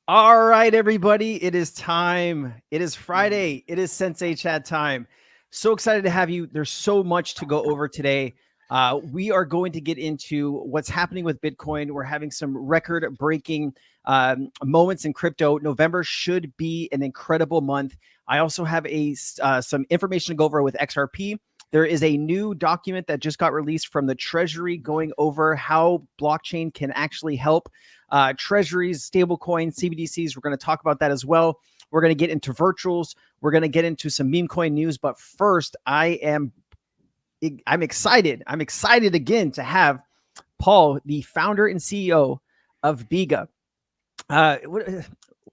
All right, everybody, it is time. It is Friday. It is Sensei Chat time. So excited to have you. There's so much to go over today. We are going to get into what's happening with Bitcoin. We're having some record-breaking moments in crypto. November should be an incredible month. I also have some information to go over with XRP. There is a new document that just got released from the Treasury going over how blockchain can actually help treasuries, stablecoins, CBDCs. We're going to talk about that as well. We're going to get into virtuals. We're going to get into some meme coin news. But first, I'm excited. I'm excited again to have Paul, the founder and CEO of Biga. What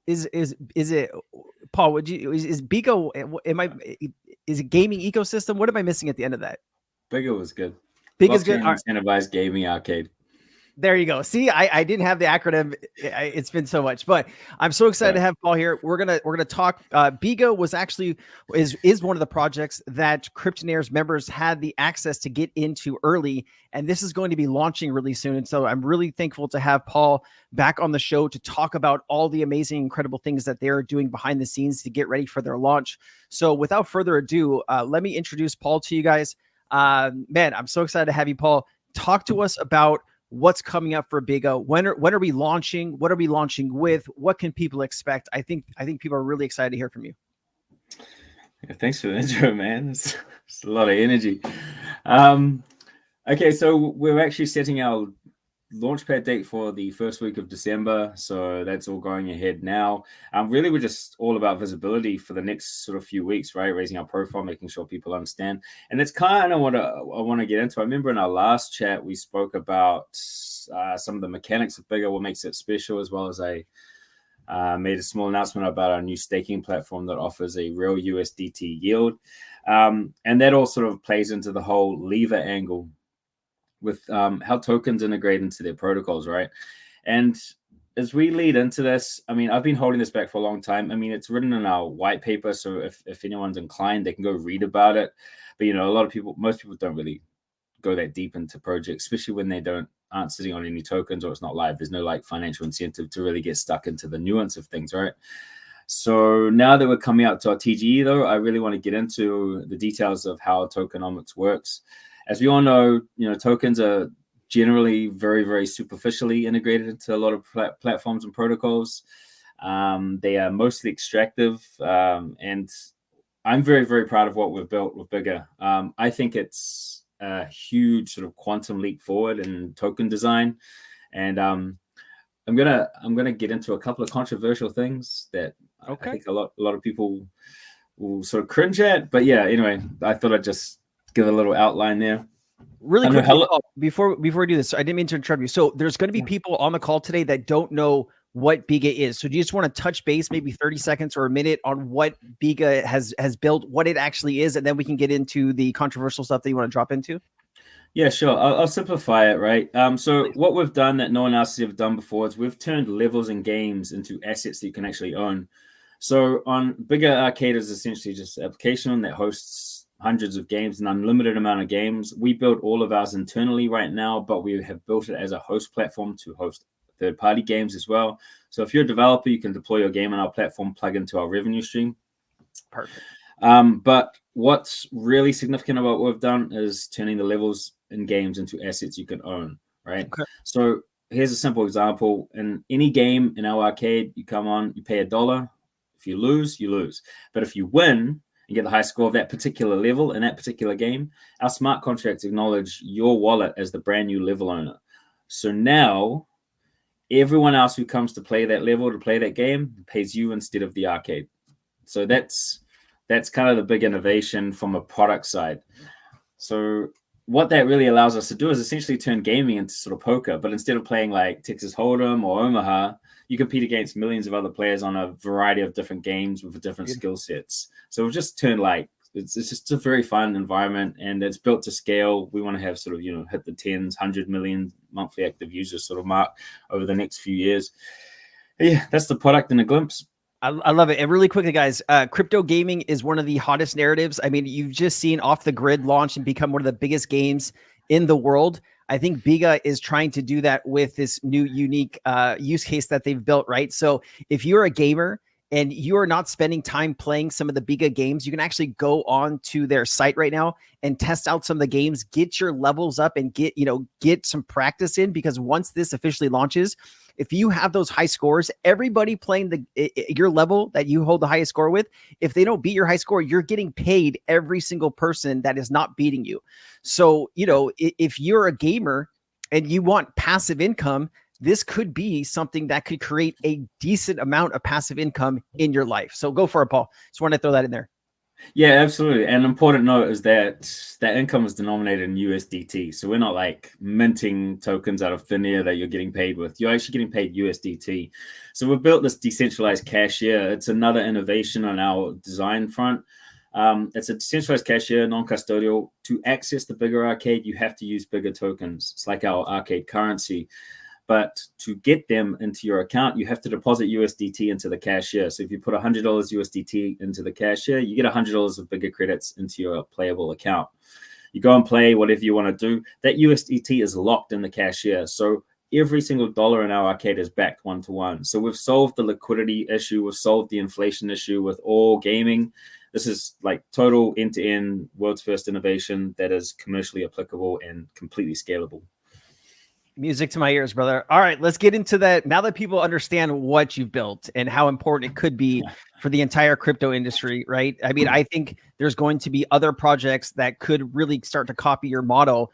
is it, Paul? Is Biga? Is it gaming ecosystem? What am I missing at the end of that? Biga was good. Biga's good. Incentivized gaming arcade. There you go. See, I didn't have the acronym. It's been so much, but I'm so excited to have Paul here. We're gonna talk. Biga was actually is one of the projects that Cryptonairz members had the access to get into early, and this is going to be launching really soon. And so I'm really thankful to have Paul back on the show to talk about all the amazing, incredible things that they're doing behind the scenes to get ready for their launch. So without further ado, let me introduce Paul to you guys. Man, I'm so excited to have you, Paul. Talk to us about what's coming up for Biga. When are we launching? What are we launching with? What can people expect? I think people are really excited to hear from you. Yeah, thanks for the intro, man. It's a lot of energy. Okay, so we're actually setting our launchpad date for the first week of December, so that's all going ahead now. Really, we're just all about visibility for the next sort of few weeks, right? Raising our profile, making sure people understand, and that's kind of what I want to get into. I remember in our last chat we spoke about some of the mechanics of Biga, what makes it special, as well as I made a small announcement about our new staking platform that offers a real USDT yield, and that all sort of plays into the whole lever angle with how tokens integrate into their protocols, right? And as we lead into this, I mean, I've been holding this back for a long time. I mean, it's written in our white paper, so if anyone's inclined, they can go read about it. But, you know, most people don't really go that deep into projects, especially when they aren't sitting on any tokens or it's not live. There's no like financial incentive to really get stuck into the nuance of things, right? So now that we're coming out to our TGE, though, I really want to get into the details of how tokenomics works. As we all know, you know, tokens are generally very, very superficially integrated into a lot of platforms and protocols. They are mostly extractive, and I'm very, very proud of what we've built with Biga. I think it's a huge sort of quantum leap forward in token design, and I'm gonna get into a couple of controversial things that I think a lot of people will sort of cringe at. But yeah, anyway, I thought I'd just give a little outline there. Really quickly, before we do this, I didn't mean to interrupt you. So there's going to be people on the call today that don't know what Biga is. So do you just want to touch base, maybe 30 seconds or a minute, on what Biga has built, what it actually is, and then we can get into the controversial stuff that you want to drop into? Yeah, sure. I'll simplify it, right? So what we've done that no one else has ever done before is we've turned levels in games into assets that you can actually own. So on Biga Arcade is essentially just an application that hosts hundreds of games, an unlimited amount of games. We build all of ours internally right now, but we have built it as a host platform to host third-party games as well. So if you're a developer, you can deploy your game on our platform, plug into our revenue stream. Perfect. But what's really significant about what we've done is turning the levels in games into assets you can own, right? Okay. So here's a simple example. In any game in our arcade, you come on, you pay $1. If you lose, you lose. But if you win, and get the high score of that particular level in that particular game, our smart contracts acknowledge your wallet as the brand new level owner. So now everyone else who comes to play that level, to play that game, pays you instead of the arcade. So that's kind of the big innovation from a product side. So what that really allows us to do is essentially turn gaming into sort of poker, but instead of playing like Texas Hold'em or Omaha, you compete against millions of other players on a variety of different games with different skill sets. So we've just turned it's just a very fun environment, and it's built to scale. We want to have sort of, you know, hit the 100 million monthly active users sort of mark over the next few years. Yeah, that's the product in a glimpse. I love it. And really quickly, guys, crypto gaming is one of the hottest narratives. I mean, you've just seen Off the Grid launch and become one of the biggest games in the world. I think Biga is trying to do that with this new unique use case that they've built, right? So if you're a gamer and you are not spending time playing some of the Biga games, you can actually go on to their site right now and test out some of the games, get your levels up and get some practice in, because once this officially launches, if you have those high scores, everybody playing your level that you hold the highest score with, if they don't beat your high score, you're getting paid every single person that is not beating you. So, if you're a gamer and you want passive income, this could be something that could create a decent amount of passive income in your life. So go for it, Paul. Just want to throw that in there. Yeah, absolutely. And an important note is that income is denominated in USDT. So we're not like minting tokens out of thin air that you're getting paid with. You're actually getting paid USDT. So we've built this decentralized cashier. It's another innovation on our design front. It's a decentralized cashier, non-custodial. To access the Biga arcade, you have to use Biga tokens. It's like our arcade currency. But to get them into your account, you have to deposit USDT into the cashier. So if you put $100 USDT into the cashier, you get $100 of Biga credits into your playable account. You go and play whatever you want to do. That USDT is locked in the cashier. So every single dollar in our arcade is backed one-to-one. So we've solved the liquidity issue. We've solved the inflation issue with all gaming. This is like total end-to-end world's first innovation that is commercially applicable and completely scalable. Music to my ears, brother. All right, let's get into that. Now that people understand what you've built and how important it could be for the entire crypto industry, right? I mean, I think there's going to be other projects that could really start to copy your model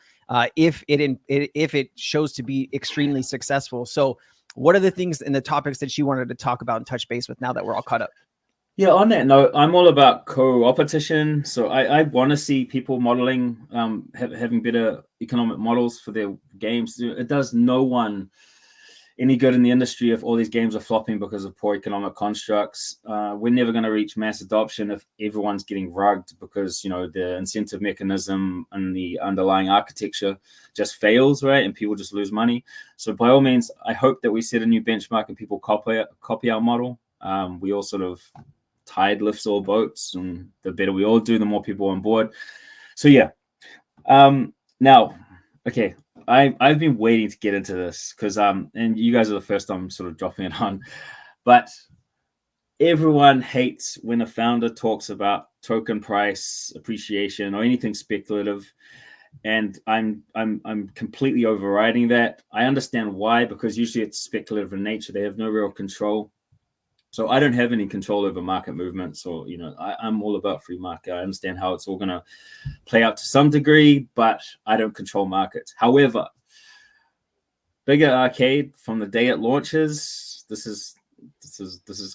if it shows to be extremely successful. So what are the things and the topics that you wanted to talk about and touch base with now that we're all caught up? Yeah, on that note, I'm all about co-opetition. So I want to see people modeling, having better economic models for their games. It does no one any good in the industry if all these games are flopping because of poor economic constructs. We're never going to reach mass adoption if everyone's getting rugged because, the incentive mechanism and the underlying architecture just fails, right? And people just lose money. So by all means, I hope that we set a new benchmark and people copy our model. We all sort of tide lifts all boats, and the better we all do, the more people on board. So yeah. Now, okay, I've been waiting to get into this because and you guys are the first I'm sort of dropping it on, but everyone hates when a founder talks about token price appreciation or anything speculative. And I'm completely overriding that. I understand why, because usually it's speculative in nature. They have no real control. So I don't have any control over market movements, or I'm all about free market. I understand how it's all going to play out to some degree, but I don't control markets. However, Biga Arcade from the day it launches, this is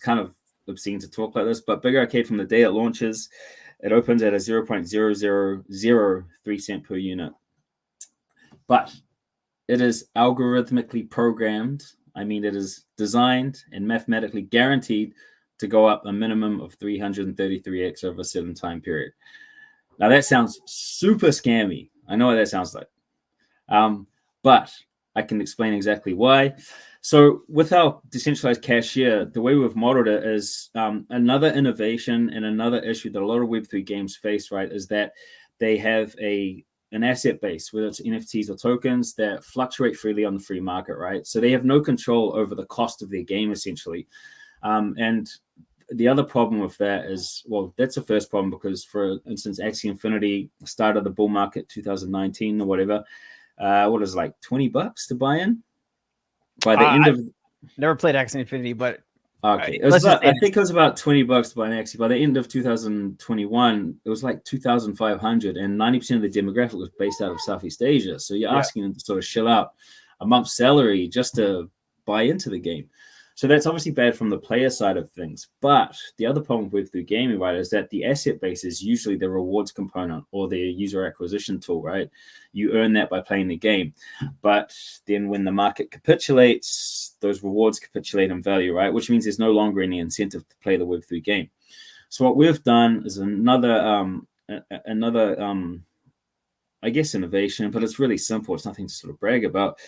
kind of obscene to talk like this, but Biga Arcade from the day it launches, it opens at a 0.0003 cent per unit, but it is algorithmically programmed. I mean, it is designed and mathematically guaranteed to go up a minimum of 333x over a certain time period. Now, that sounds super scammy. I know what that sounds like. But I can explain exactly why. So with our decentralized cashier, the way we've modeled it is another innovation and another issue that a lot of Web3 games face, right, is that they have an asset base, whether it's NFTs or tokens, that fluctuate freely on the free market, right? So they have no control over the cost of their game, essentially. And the other problem with that is, well, that's the first problem because, for instance, Axie Infinity started the bull market 2019 or whatever. What is it, like $20 to buy in? By the end of... Never played Axie Infinity, but... Okay, I think it was about $20 to buy an Axie. By the end of 2021, it was like 2,500, and 90% of the demographic was based out of Southeast Asia. So you're asking them to sort of shell out a month's salary just to buy into the game. So that's obviously bad from the player side of things. But the other problem with the gaming, right, is that the asset base is usually the rewards component or the user acquisition tool, right? You earn that by playing the game. But then when the market capitulates, those rewards capitulate in value, right? Which means there's no longer any incentive to play the Web3 game. So what we've done is another I guess, innovation, but it's really simple. It's nothing to sort of brag about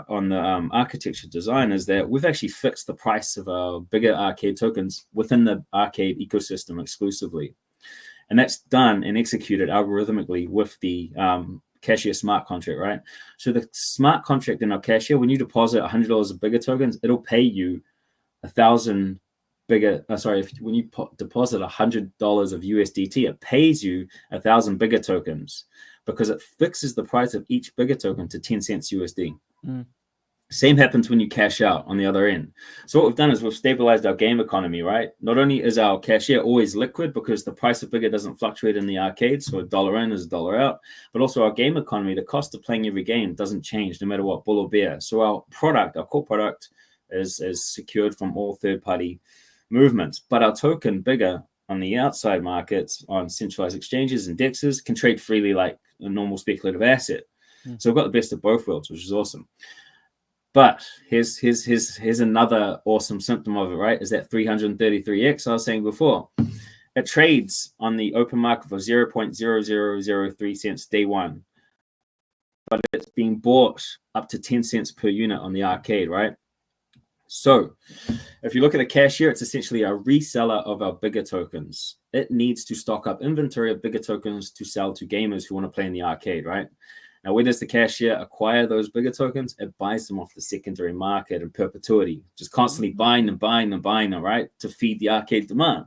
on the architecture design, is that we've actually fixed the price of our Biga arcade tokens within the arcade ecosystem exclusively. And that's done and executed algorithmically with the cashier smart contract, right? So the smart contract in our cashier, when you deposit $100 of Biga tokens, it'll pay you 1,000 Biga. When you deposit $100 of USDT, it pays you 1,000 Biga tokens because it fixes the price of each Biga token to 10 cents USD. Same happens when you cash out on the other end. So what we've done is we've stabilized our game economy, right? Not only is our cashier always liquid because the price of Biga doesn't fluctuate in the arcade, so $1 in is $1 out, but also our game economy, the cost of playing every game doesn't change no matter what, bull or bear. So our product, our core product is secured from all third-party movements. But our token, Biga, on the outside markets, on centralized exchanges and DEXs, can trade freely like a normal speculative asset. So we've got the best of both worlds, which is awesome. But here's another awesome symptom of it, right? Is that 333x I was saying before. It trades on the open market for 0.0003 cents day one. But it's being bought up to 10 cents per unit on the arcade, right? So if you look at the cashier, it's essentially a reseller of our Biga tokens. It needs to stock up inventory of Biga tokens to sell to gamers who want to play in the arcade, right? Now, where does the cashier acquire those Biga tokens? It buys them off the secondary market in perpetuity, just constantly buying them, right, to feed the arcade demand.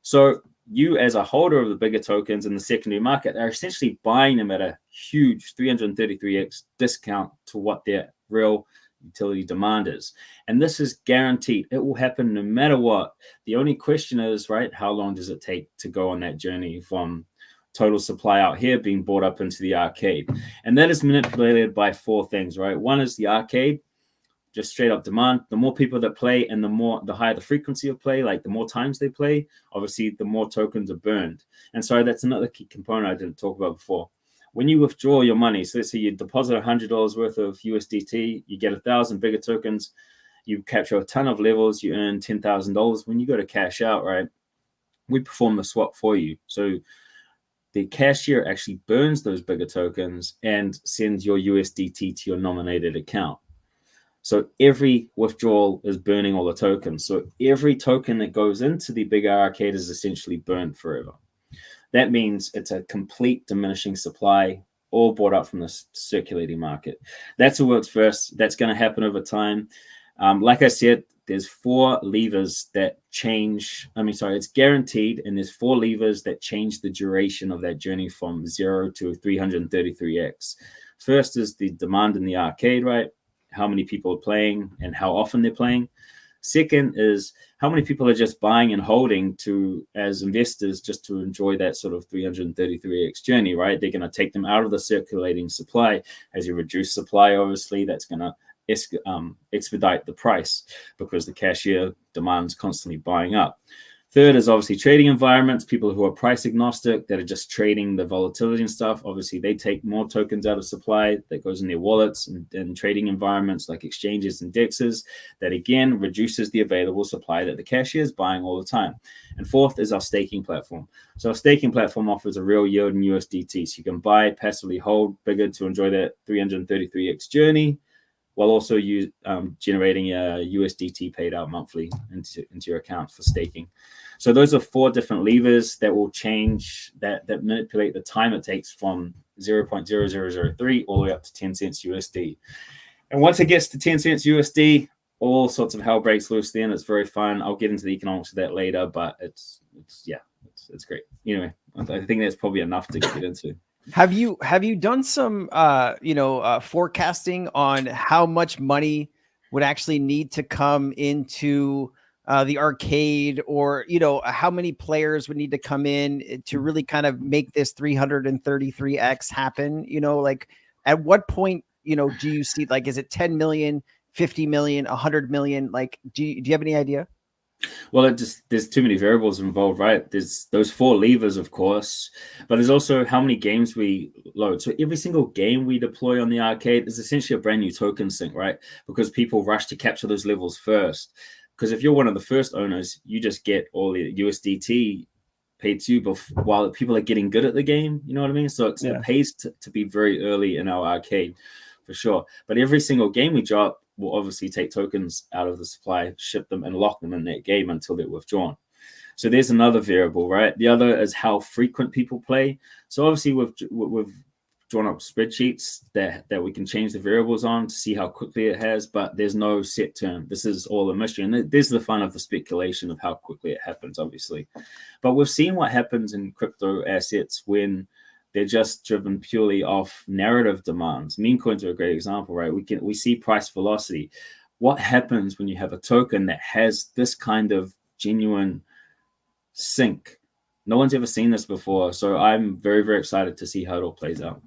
So you, as a holder of the Biga tokens in the secondary market, are essentially buying them at a huge 333x discount to what their real utility demand is. And this is guaranteed. It will happen no matter what. The only question is, right, how long does it take to go on that journey from total supply out here being bought up into the arcade? And that is manipulated by four things, right? One is the arcade, just straight up demand. The more people that play and the higher the frequency of play, like the more times they play, obviously the more tokens are burned. And so that's another key component I didn't talk about before. When you withdraw your money, so let's say you deposit $100 worth of USDT, you get 1,000 Biga tokens, you capture a ton of levels, you earn $10,000. When you go to cash out, right, we perform the swap for you. So the cashier actually burns those Biga tokens and sends your USDT to your nominated account. So every withdrawal is burning all the tokens. So every token that goes into the Biga arcade is essentially burned forever. That means it's a complete diminishing supply, all bought up from the circulating market. That's the world's first. That's going to happen over time. Like I said, there's four levers that change. It's guaranteed, and there's four levers that change the duration of that journey from 0 to 333x. First is the demand in the arcade, right? How many people are playing and how often they're playing. Second is how many people are just buying and holding as investors just to enjoy that sort of 333x journey, right? They're going to take them out of the circulating supply. As you reduce supply, obviously, that's going to expedite the price because the cashier demand's constantly buying up. Third is obviously trading environments, people who are price agnostic that are just trading the volatility and stuff. Obviously, they take more tokens out of supply that goes in their wallets and trading environments like exchanges and DEXs that, again, reduces the available supply that the cashier is buying all the time. And fourth is our staking platform. So our staking platform offers a real yield in USDT. So you can buy, passively hold Biga to enjoy that 333x journey, while also generating a USDT paid out monthly into your account for staking. So those are four different levers that will change, that manipulate the time it takes from 0.0003 all the way up to 10 cents USD. And once it gets to 10 cents USD, all sorts of hell breaks loose then. It's very fun. I'll get into the economics of that later, but it's great. Anyway, I think that's probably enough to get into. Have you done some forecasting on how much money would actually need to come into the arcade, or how many players would need to come in to really kind of make this 333x happen? Like at what point do you see, like, is it 10 million, 50 million, 100 million? Like, do you have any idea? Well, there's too many variables involved, right? There's those four levers, of course, but there's also how many games we load. So every single game we deploy on the arcade is essentially a brand new token sink, right? Because people rush to capture those levels first. Because if you're one of the first owners, you just get all the USDT paid to you while people are getting good at the game. You know what I mean? So it pays to be very early in our arcade, for sure. But every single game we drop, we'll obviously take tokens out of the supply, ship them, and lock them in that game until they're withdrawn. So there's another variable, right? The other is how frequent people play. So obviously we've drawn up spreadsheets that we can change the variables on to see how quickly it has, but there's no set term. This is all a mystery, and there's the fun of the speculation of how quickly it happens, obviously. But we've seen what happens in crypto assets when they're just driven purely off narrative demands. Meme coins are a great example, right? We see price velocity. What happens when you have a token that has this kind of genuine sync? No one's ever seen this before, so I'm very, very excited to see how it all plays out.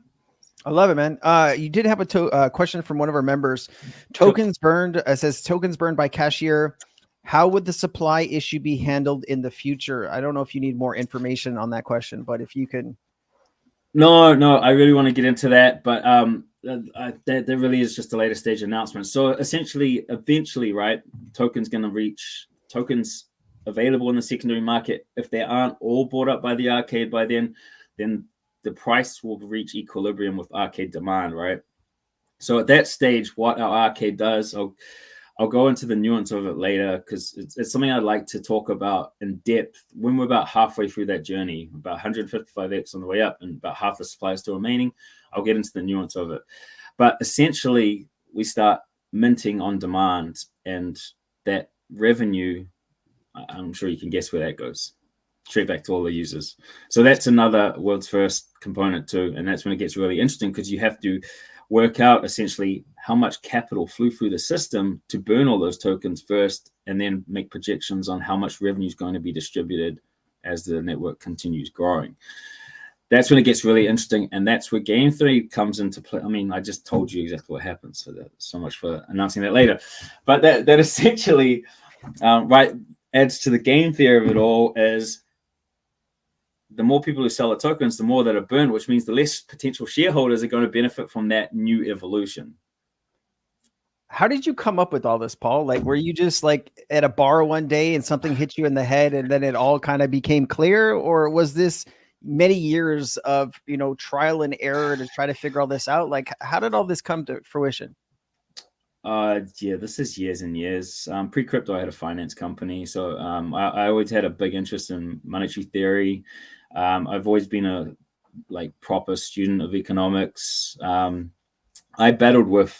I love it, man. You did have a question from one of our members. Tokens burned, says tokens burned by cashier. How would the supply issue be handled in the future? I don't know if you need more information on that question, but if you can. No, I really want to get into that, but that really is just a later stage announcement. So essentially, eventually, right, tokens available in the secondary market. If they aren't all bought up by the arcade by then the price will reach equilibrium with arcade demand, right? So at that stage, what our arcade does, I'll go into the nuance of it later because it's something I'd like to talk about in depth when we're about halfway through that journey, about 155x on the way up and about half the supply is still remaining. I'll get into the nuance of it. But essentially, we start minting on demand, and that revenue, I'm sure you can guess where that goes. Straight back to all the users. So that's another world's first component too. And that's when it gets really interesting because you have to work out essentially how much capital flew through the system to burn all those tokens first, and then make projections on how much revenue is going to be distributed as the network continues growing. That's when it gets really interesting, and that's where game theory comes into play. I mean, I just told you exactly what happens, so that's so much for announcing that later. But that essentially, right, adds to the game theory of it all is the more people who sell the tokens, the more that are burned, which means the less potential shareholders are going to benefit from that new evolution. How did you come up with all this, Paul? Like, were you just like at a bar one day and something hit you in the head and then it all kind of became clear? Or was this many years of, trial and error to try to figure all this out? Like, how did all this come to fruition? Yeah, this is years and years. Pre-crypto, I had a finance company. So I always had a big interest in monetary theory. I've always been a proper student of economics. I battled with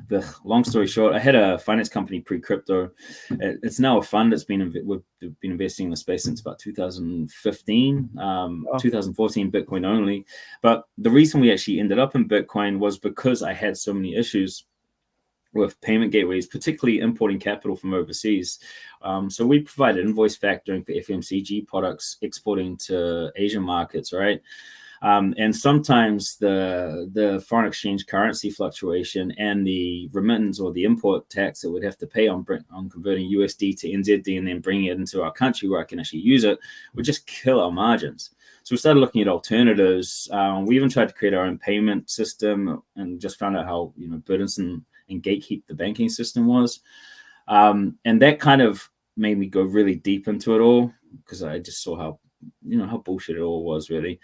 the long story short, I had a finance company pre-crypto. It's now a fund that's we've been investing in the space since about 2015, 2014 Bitcoin only. But the reason we actually ended up in Bitcoin was because I had so many issues with payment gateways, particularly importing capital from overseas. So we provided invoice factoring for FMCG products exporting to Asian markets, right? And sometimes the foreign exchange currency fluctuation and the remittance or the import tax that we'd have to pay on converting USD to NZD and then bringing it into our country where I can actually use it would just kill our margins. So we started looking at alternatives. We even tried to create our own payment system and just found out how burdensome and gatekeep the banking system was. And that kind of made me go really deep into it all because I just saw how bullshit it all was, really.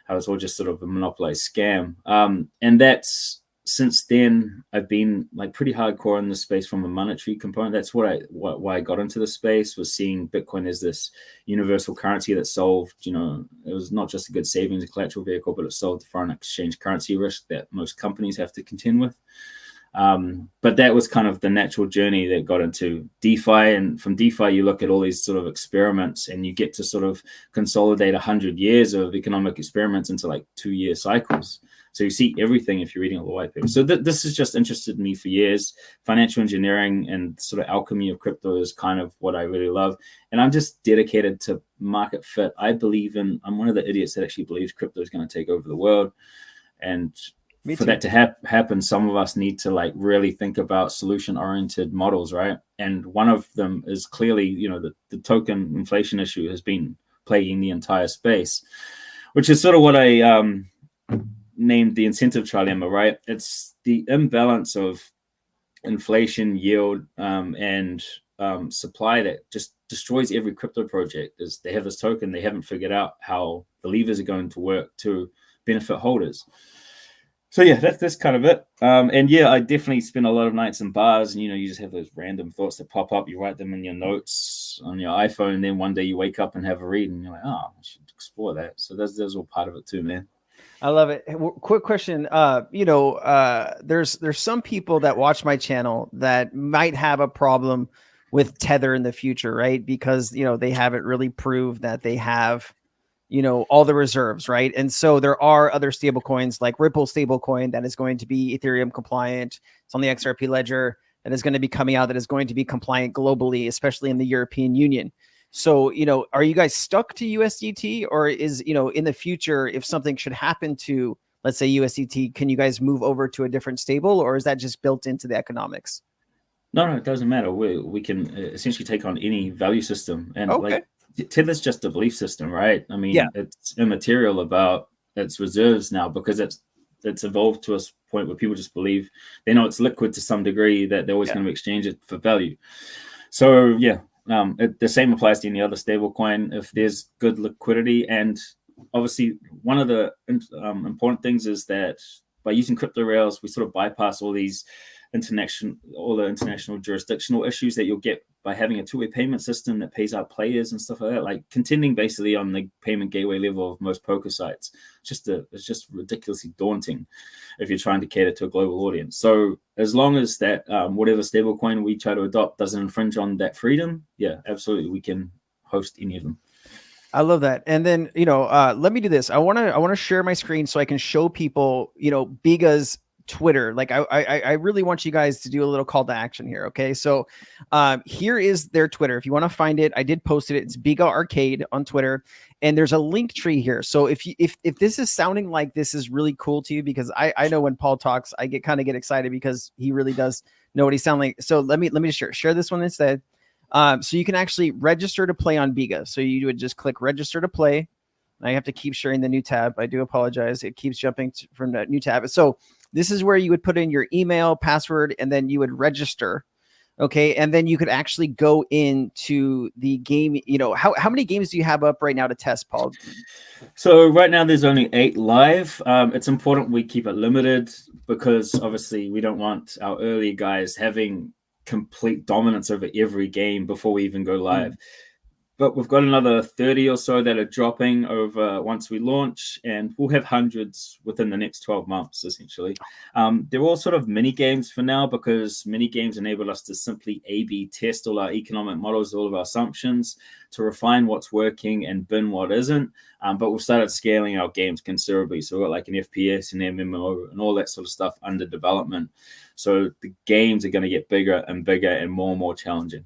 How it's all just sort of a monopolized scam. And that's, since then, I've been pretty hardcore in this space from a monetary component. That's why I got into the space, was seeing Bitcoin as this universal currency that solved, it was not just a good savings and collateral vehicle, but it solved the foreign exchange currency risk that most companies have to contend with. But that was kind of the natural journey that got into DeFi. And from DeFi, you look at all these sort of experiments and you get to sort of consolidate 100 years of economic experiments into 2-year cycles. So you see everything if you're reading all the white paper. So this has just interested me for years. Financial engineering and sort of alchemy of crypto is kind of what I really love. And I'm just dedicated to market fit. I'm one of the idiots that actually believes crypto is going to take over the world. And for that to happen, some of us need to really think about solution-oriented models, right? And one of them is clearly, the token inflation issue has been plaguing the entire space, which is sort of what I named the incentive trilemma, right? It's the imbalance of inflation, yield, and supply that just destroys every crypto project. Is they have this token, they haven't figured out how the levers are going to work to benefit holders. So yeah, that's kind of it. And yeah, I definitely spend a lot of nights in bars, and you just have those random thoughts that pop up. You write them in your notes on your iPhone, and then one day you wake up and have a read, and you're like, oh, I should explore that. So that's all part of it too, man. I love it. Quick question. There's some people that watch my channel that might have a problem with Tether in the future, right? Because they haven't really proved that they have all the reserves, right? And so there are other stable coins like Ripple stablecoin that is going to be Ethereum compliant. It's on the XRP ledger that is going to be coming out, that is going to be compliant globally, especially in the European Union. So, are you guys stuck to USDT, or is, in the future, if something should happen to, let's say, USDT, can you guys move over to a different stable, or is that just built into the economics? No, it doesn't matter. We can essentially take on any value system, and Okay. Tether's just a belief system, right? I mean, Yeah. It's immaterial about its reserves now because it's evolved to a point where people just believe they know it's liquid to some degree, that they're always going to exchange it for value. So yeah, the same applies to any other stable coin. If there's good liquidity, and obviously one of the important things is that by using crypto rails, we sort of bypass all the international jurisdictional issues that you'll get by having a two-way payment system that pays out players and stuff like that, like contending basically on the payment gateway level of most poker sites. It's just ridiculously daunting if you're trying to cater to a global audience. So as long as that whatever stablecoin we try to adopt doesn't infringe on that freedom, yeah, absolutely, we can host any of them. I love that. And then, let me do this. I want to share my screen so I can show people, Biga's Twitter. Like I really want you guys to do a little call to action here. Okay. So here is their Twitter. If you want to find it, I did post it. It's Biga Arcade on Twitter. And there's a link tree here. So if this is sounding like this is really cool to you, because I know when Paul talks, I get excited because he really does know what he sounds like. So let me just share this one instead. So you can actually register to play on Biga. So you would just click register to play. I have to keep sharing the new tab. I do apologize. It keeps jumping from that new tab. So this is where you would put in your email, password, and then you would register. Okay. And then you could actually go into the game. How many games do you have up right now to test, Paul? So right now there's only 8 live. It's important we keep it limited because obviously we don't want our early guys having complete dominance over every game before we even go live. But we've got another 30 or so that are dropping over once we launch, and we'll have hundreds within the next 12 months, essentially. They're all sort of mini games for now because mini games enable us to simply A/B test all our economic models, all of our assumptions, to refine what's working and bin what isn't. But we've started scaling our games considerably. So we've got like an FPS, an MMO, and all that sort of stuff under development. So the games are going to get bigger and bigger and more challenging.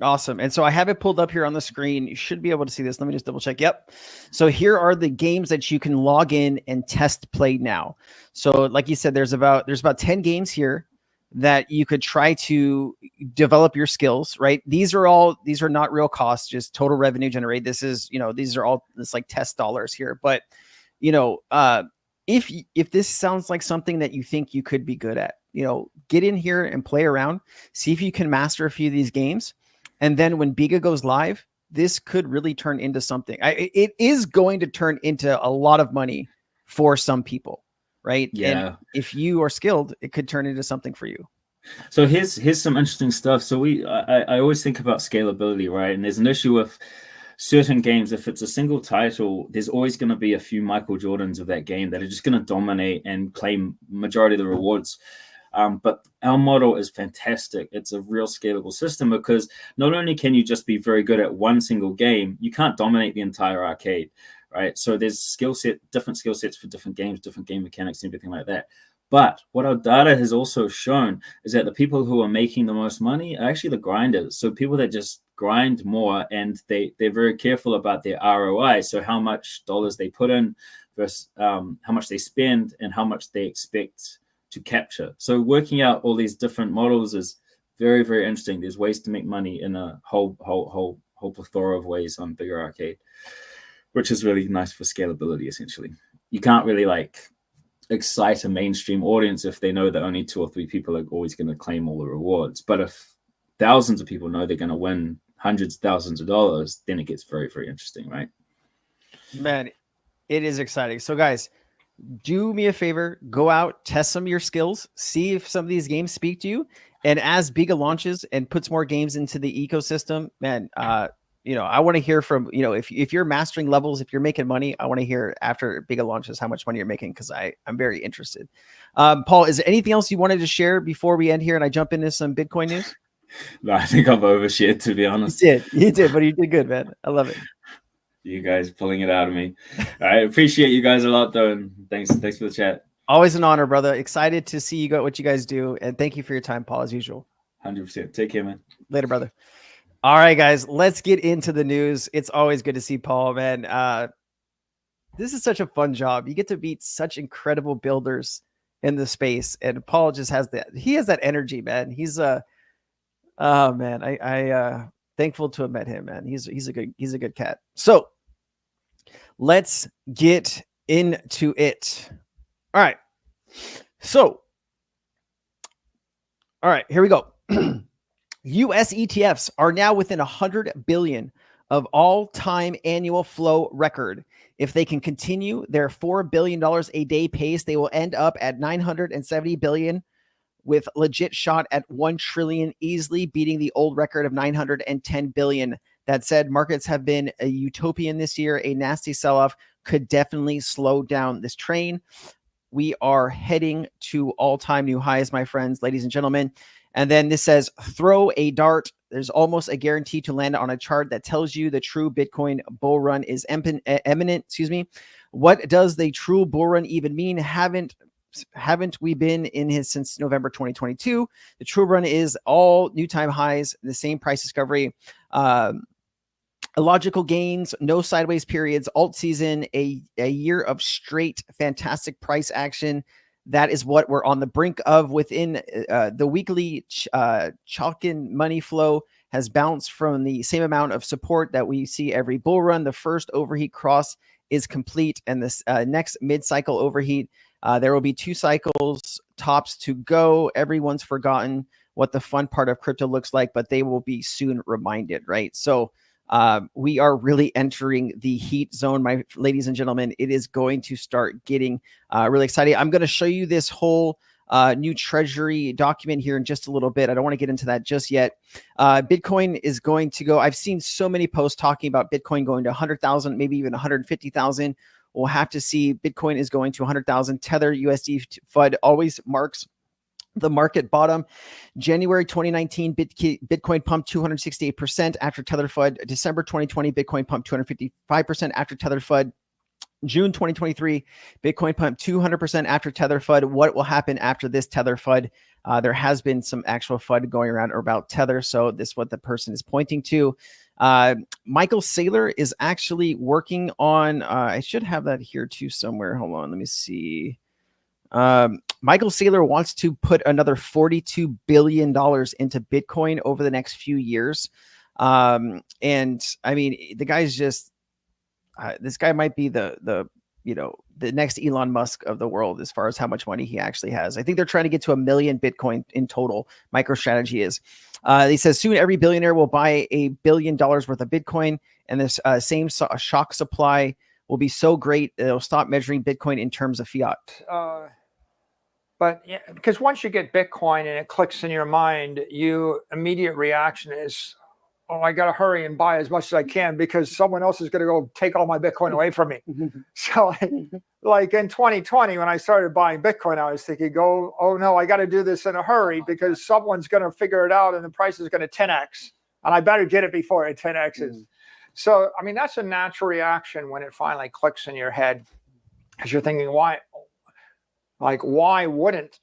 Awesome. And so I have it pulled up here on the screen. You should be able to see this. Let me just double check. Yep. So here are the games that you can log in and test play now. So like you said, there's about 10 games here that you could try to develop your skills, right? These are not real costs, just total revenue generated. This is, these are all this like test dollars here. But, if this sounds like something that you think you could be good at, get in here and play around, see if you can master a few of these games. And then when Biga goes live, this could really turn into something. It is going to turn into a lot of money for some people, right? Yeah. And if you are skilled, it could turn into something for you. So here's some interesting stuff. So I always think about scalability, right? And there's an issue with certain games. If it's a single title, there's always going to be a few Michael Jordans of that game that are just going to dominate and claim majority of the rewards. But our model is fantastic. It's a real scalable system because not only can you just be very good at one single game, you can't dominate the entire arcade, right? So there's different skill sets for different games, different game mechanics, and everything like that. But what our data has also shown is that the people who are making the most money are actually the grinders. So people that just grind more, and they're very careful about their ROI. So how much dollars they put in versus how much they spend and how much they expect to capture. So working out all these different models is very, very interesting. There's ways to make money in a whole plethora of ways on Biga Arcade, which is really nice for scalability. Essentially, you can't really excite a mainstream audience if they know that only 2 or 3 people are always going to claim all the rewards. But if thousands of people know they're going to win hundreds of thousands of dollars, then it gets very, very interesting, right? Man, it is exciting. So guys, do me a favor, go out, test some of your skills, see if some of these games speak to you. And as Biga launches and puts more games into the ecosystem, man, I want to hear from, if you're mastering levels, if you're making money, I want to hear after Biga launches how much money you're making, because I'm very interested. Paul, is there anything else you wanted to share before we end here and I jump into some Bitcoin news? No, I think I've overshared, to be honest. You did, but you did good, man. I love it. You guys pulling it out of me. I appreciate you guys a lot, though, and thanks for the chat. Always an honor, brother. Excited to see what you guys do, and thank you for your time, Paul, as usual. 100%. Take care, man. Later, brother. All right, guys, let's get into the news. It's always good to see Paul, man. This is such a fun job. You get to meet such incredible builders in the space, and Paul just has that energy, man. He's oh man, I thankful to have met him, man. He's a good cat. So let's get into it. All right. So, all right, here we go. US ETFs are now within 100 billion of all-time annual flow record. If they can continue their $4 billion a day pace, they will end up at 970 billion with legit shot at 1 trillion, easily beating the old record of 910 billion. That said, markets have been a utopian this year. A nasty sell-off could definitely slow down this train. We are heading to all-time new highs, my friends, ladies and gentlemen. And then this says, throw a dart. There's almost a guarantee to land on a chart that tells you the true Bitcoin bull run is imminent. What does the true bull run even mean? Haven't we been in his since November 2022? The true run is all new time highs, the same price discovery, illogical gains, no sideways periods, alt season, a year of straight fantastic price action. That is what we're on the brink of. Within the weekly Chalkin money flow has bounced from the same amount of support that we see every bull run. The first overheat cross is complete, and this next mid-cycle overheat, there will be 2 cycles tops to go. Everyone's forgotten what the fun part of crypto looks like, but they will be soon reminded, right? So we are really entering the heat zone, my ladies and gentlemen. It is going to start getting really exciting. I'm going to show you this whole new Treasury document here in just a little bit. I don't want to get into that just yet. Bitcoin is going to go. I've seen so many posts talking about Bitcoin going to 100,000, maybe even 150,000. We'll have to see. Bitcoin is going to 100,000. Tether USD FUD always marks the market bottom. January 2019, Bitcoin pumped 268% after Tether FUD. December 2020, Bitcoin pumped 255% after Tether FUD. June 2023, Bitcoin pumped 200% after Tether FUD. What will happen after this Tether FUD? There has been some actual FUD going around about Tether, so this is what the person is pointing to. Michael Saylor is actually working on, I should have that here too somewhere. Hold on, let me see. Michael Saylor wants to put another $42 billion into Bitcoin over the next few years. And I mean, the guy's just, this guy might be the next Elon Musk of the world as far as how much money he actually has. I think they're trying to get to 1 million Bitcoin in total. MicroStrategy is. He says soon every billionaire will buy $1 billion worth of Bitcoin, and this same shock supply will be so great it'll stop measuring Bitcoin in terms of fiat. But yeah, because once you get Bitcoin and it clicks in your mind, your immediate reaction is, oh, I got to hurry and buy as much as I can because someone else is going to go take all my Bitcoin away from me. So like in 2020, when I started buying Bitcoin, I was thinking, oh no, I got to do this in a hurry because someone's going to figure it out and the price is going to 10x and I better get it before it 10x's. So, I mean, that's a natural reaction when it finally clicks in your head because you're thinking, why wouldn't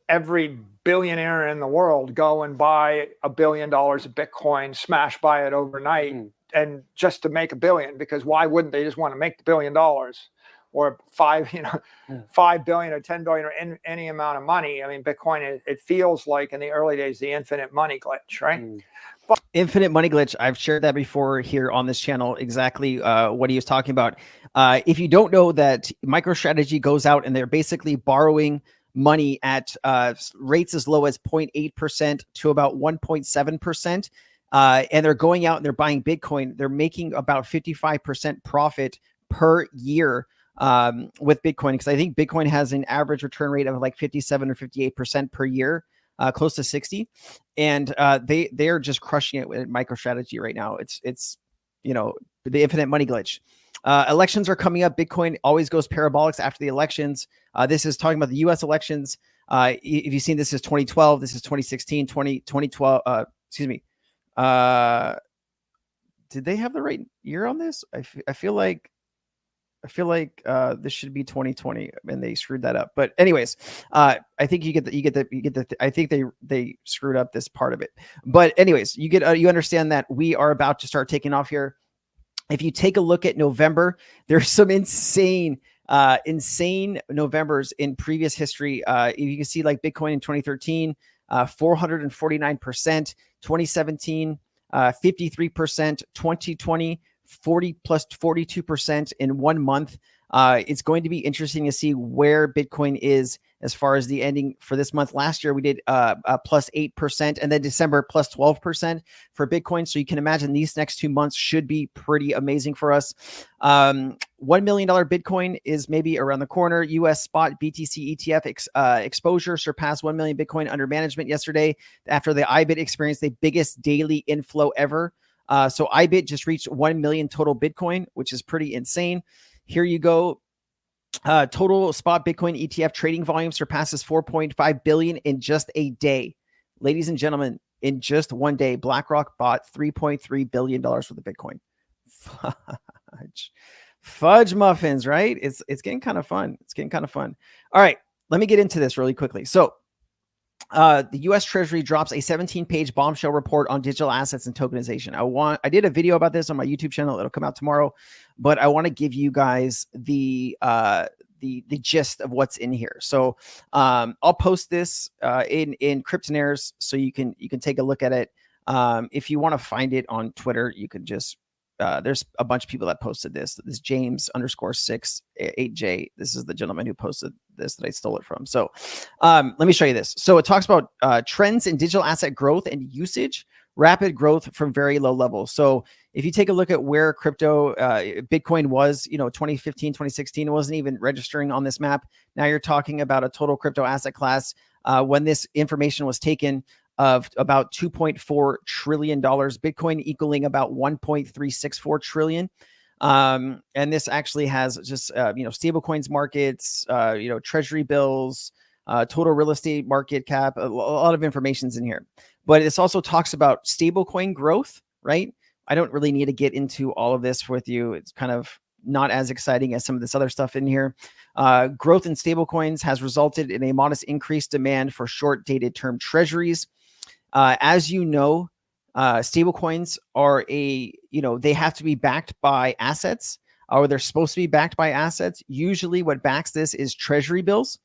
every billionaire in the world go and buy $1 billion of Bitcoin, smash buy it overnight and just to make $1 billion? Because why wouldn't they just want to make the $1 billion or 5 billion or 10 billion or any amount of money? I mean, Bitcoin, it feels like in the early days, the infinite money glitch, right? But infinite money glitch. I've shared that before here on this channel, exactly what he was talking about. If you don't know that MicroStrategy goes out and they're basically borrowing money at rates as low as 0.8% to about 1.7%. And they're going out and they're buying Bitcoin. They're making about 55% profit per year with Bitcoin. Because I think Bitcoin has an average return rate of like 57 or 58% per year. close to 60, and they are just crushing it with MicroStrategy right now. It's the infinite money glitch. Elections are coming up. Bitcoin always goes parabolics after the elections. This is talking about the U.S. elections. If you've seen, this is 2012, this is 2016, 2012. Excuse me. Did they have the right year on this? I feel like this should be 2020 and they screwed that up. But anyways, I think you get the I think they screwed up this part of it. But anyways, you understand that we are about to start taking off here. If you take a look at November, there's some insane Novembers in previous history. You can see like Bitcoin in 2013, 449%, 2017, 53%, 2020, 40 plus 42% in 1 month. It's going to be interesting to see where Bitcoin is as far as the ending for this month. Last year, we did plus 8%, and then December plus 12% for Bitcoin. So you can imagine these next 2 months should be pretty amazing for us. $1 million Bitcoin is maybe around the corner. US spot BTC ETF exposure surpassed 1 million Bitcoin under management yesterday after the IBIT experienced the biggest daily inflow ever. So IBIT just reached 1 million total Bitcoin, which is pretty insane. Here you go. Total spot Bitcoin ETF trading volume surpasses 4.5 billion in just a day. Ladies and gentlemen, in just 1 day, BlackRock bought $3.3 billion worth of Bitcoin. Fudge muffins, right? It's getting kind of fun. It's getting kind of fun. All right, let me get into this really quickly. So the U.S. Treasury drops a 17-page bombshell report on digital assets and tokenization. I did a video about this on my YouTube channel. It'll come out tomorrow, but I want to give you guys the gist of what's in here. So I'll post this in Cryptonairz so you can take a look at it. If you want to find it on Twitter, you can just there's a bunch of people that posted this. This James_6 8J. This is the gentleman who posted this that I stole it from. So let me show you this. So it talks about trends in digital asset growth and usage, rapid growth from very low levels. So if you take a look at where crypto Bitcoin was, 2015, 2016, it wasn't even registering on this map. Now you're talking about a total crypto asset class when this information was taken of about $2.4 trillion, Bitcoin equaling about 1.364 trillion. And this actually has just, stable coins markets, treasury bills, total real estate market cap, a lot of information's in here. But this also talks about stablecoin growth, right? I don't really need to get into all of this with you. It's kind of not as exciting as some of this other stuff in here. Growth in stablecoins has resulted in a modest increased demand for short-dated term treasuries. As you know, stablecoins are they have to be backed by assets, or they're supposed to be backed by assets. Usually what backs this is treasury bills.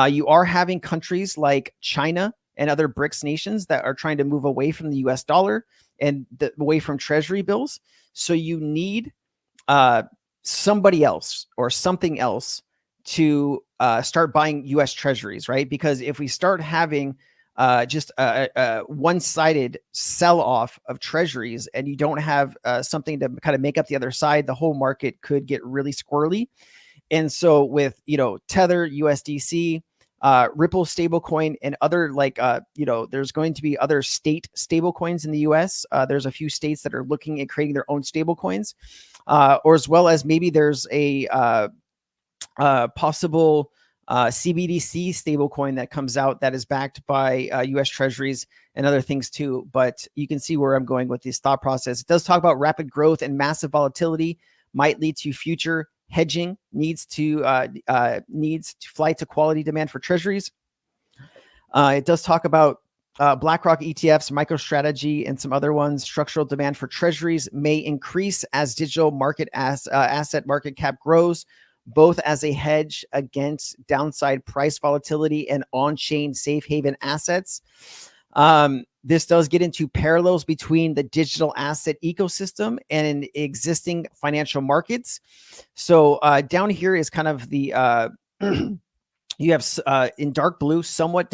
You are having countries like China and other BRICS nations that are trying to move away from the US dollar and away from treasury bills. So you need somebody else or something else to start buying US treasuries, right? Because if we start having just a one-sided sell-off of treasuries and you don't have something to kind of make up the other side, the whole market could get really squirrely. And so with, Tether, USDC, Ripple stablecoin, and other there's going to be other state stablecoins in the US. There's a few states that are looking at creating their own stablecoins, or as well as maybe there's a possible CBDC stablecoin that comes out that is backed by US treasuries and other things too. But you can see where I'm going with this thought process. It does talk about rapid growth and massive volatility might lead to future hedging needs to flight to quality demand for treasuries. It does talk about BlackRock ETFs, MicroStrategy, and some other ones. Structural demand for treasuries may increase as digital market asset market cap grows, both as a hedge against downside price volatility and on-chain safe haven assets. This does get into parallels between the digital asset ecosystem and existing financial markets. So down here is kind of the, you have in dark blue, somewhat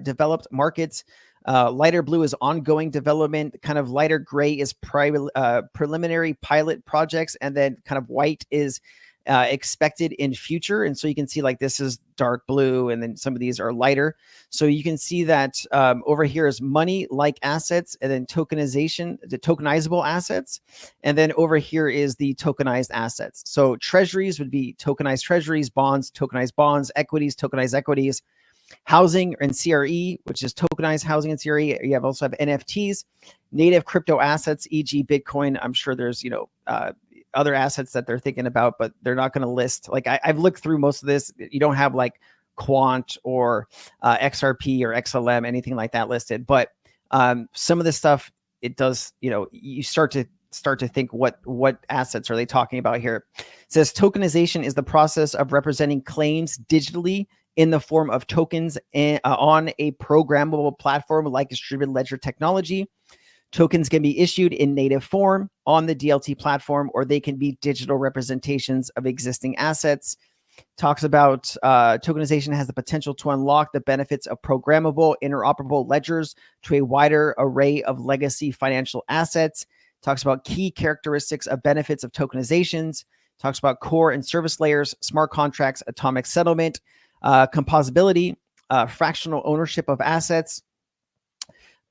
developed markets. Lighter blue is ongoing development. Kind of lighter gray is preliminary pilot projects. And then kind of white is expected in future. And so you can see like this is dark blue, and then some of these are lighter. So you can see that over here is money-like assets, and then tokenization, the tokenizable assets. And then over here is the tokenized assets. So treasuries would be tokenized treasuries, bonds, tokenized bonds, equities, tokenized equities, housing and CRE, which is tokenized housing and CRE. You also have NFTs, native crypto assets, e.g. Bitcoin. I'm sure there's, other assets that they're thinking about, but they're not going to list. Like I've looked through most of this. You don't have like Quant or XRP or XLM, anything like that listed. But some of this stuff, it does, you start to think what assets are they talking about here. It says tokenization is the process of representing claims digitally in the form of tokens on a programmable platform like distributed ledger technology. Tokens can be issued in native form on the DLT platform, or they can be digital representations of existing assets. Talks about tokenization has the potential to unlock the benefits of programmable, interoperable ledgers to a wider array of legacy financial assets. Talks about key characteristics of benefits of tokenizations. Talks about core and service layers, smart contracts, atomic settlement, composability, fractional ownership of assets,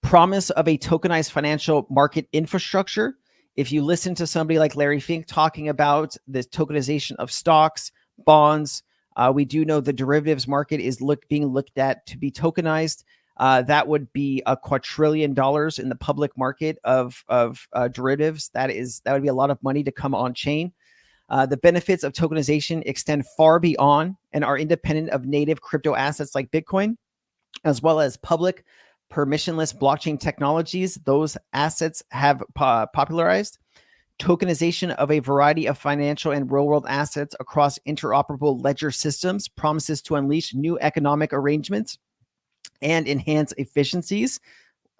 promise of a tokenized financial market infrastructure. If you listen to somebody like Larry Fink talking about the tokenization of stocks, bonds, we do know the derivatives market is being looked at to be tokenized. That would be $1 quadrillion in the public market of derivatives. That would be a lot of money to come on chain. The benefits of tokenization extend far beyond and are independent of native crypto assets like Bitcoin, as well as public permissionless blockchain technologies those assets have popularized. Tokenization of a variety of financial and real-world assets across interoperable ledger systems promises to unleash new economic arrangements and enhance efficiencies.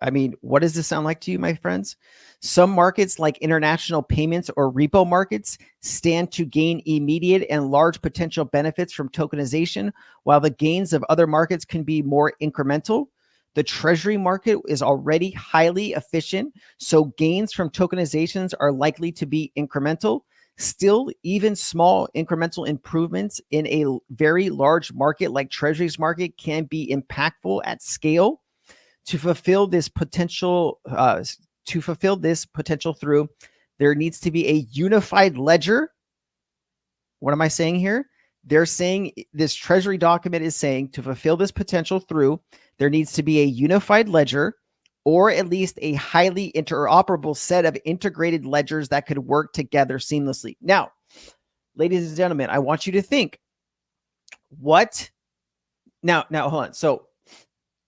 I mean, what does this sound like to you, my friends? Some markets like international payments or repo markets stand to gain immediate and large potential benefits from tokenization, while the gains of other markets can be more incremental. The Treasury market is already highly efficient, so gains from tokenizations are likely to be incremental. Still, even small incremental improvements in a very large market like Treasury's market can be impactful at scale. To fulfill this potential through, there needs to be a unified ledger. What am I saying here? They're saying, this Treasury document is saying, to fulfill this potential through, there needs to be a unified ledger, or at least a highly interoperable set of integrated ledgers that could work together seamlessly. Now, ladies and gentlemen, I want you to think, now hold on. So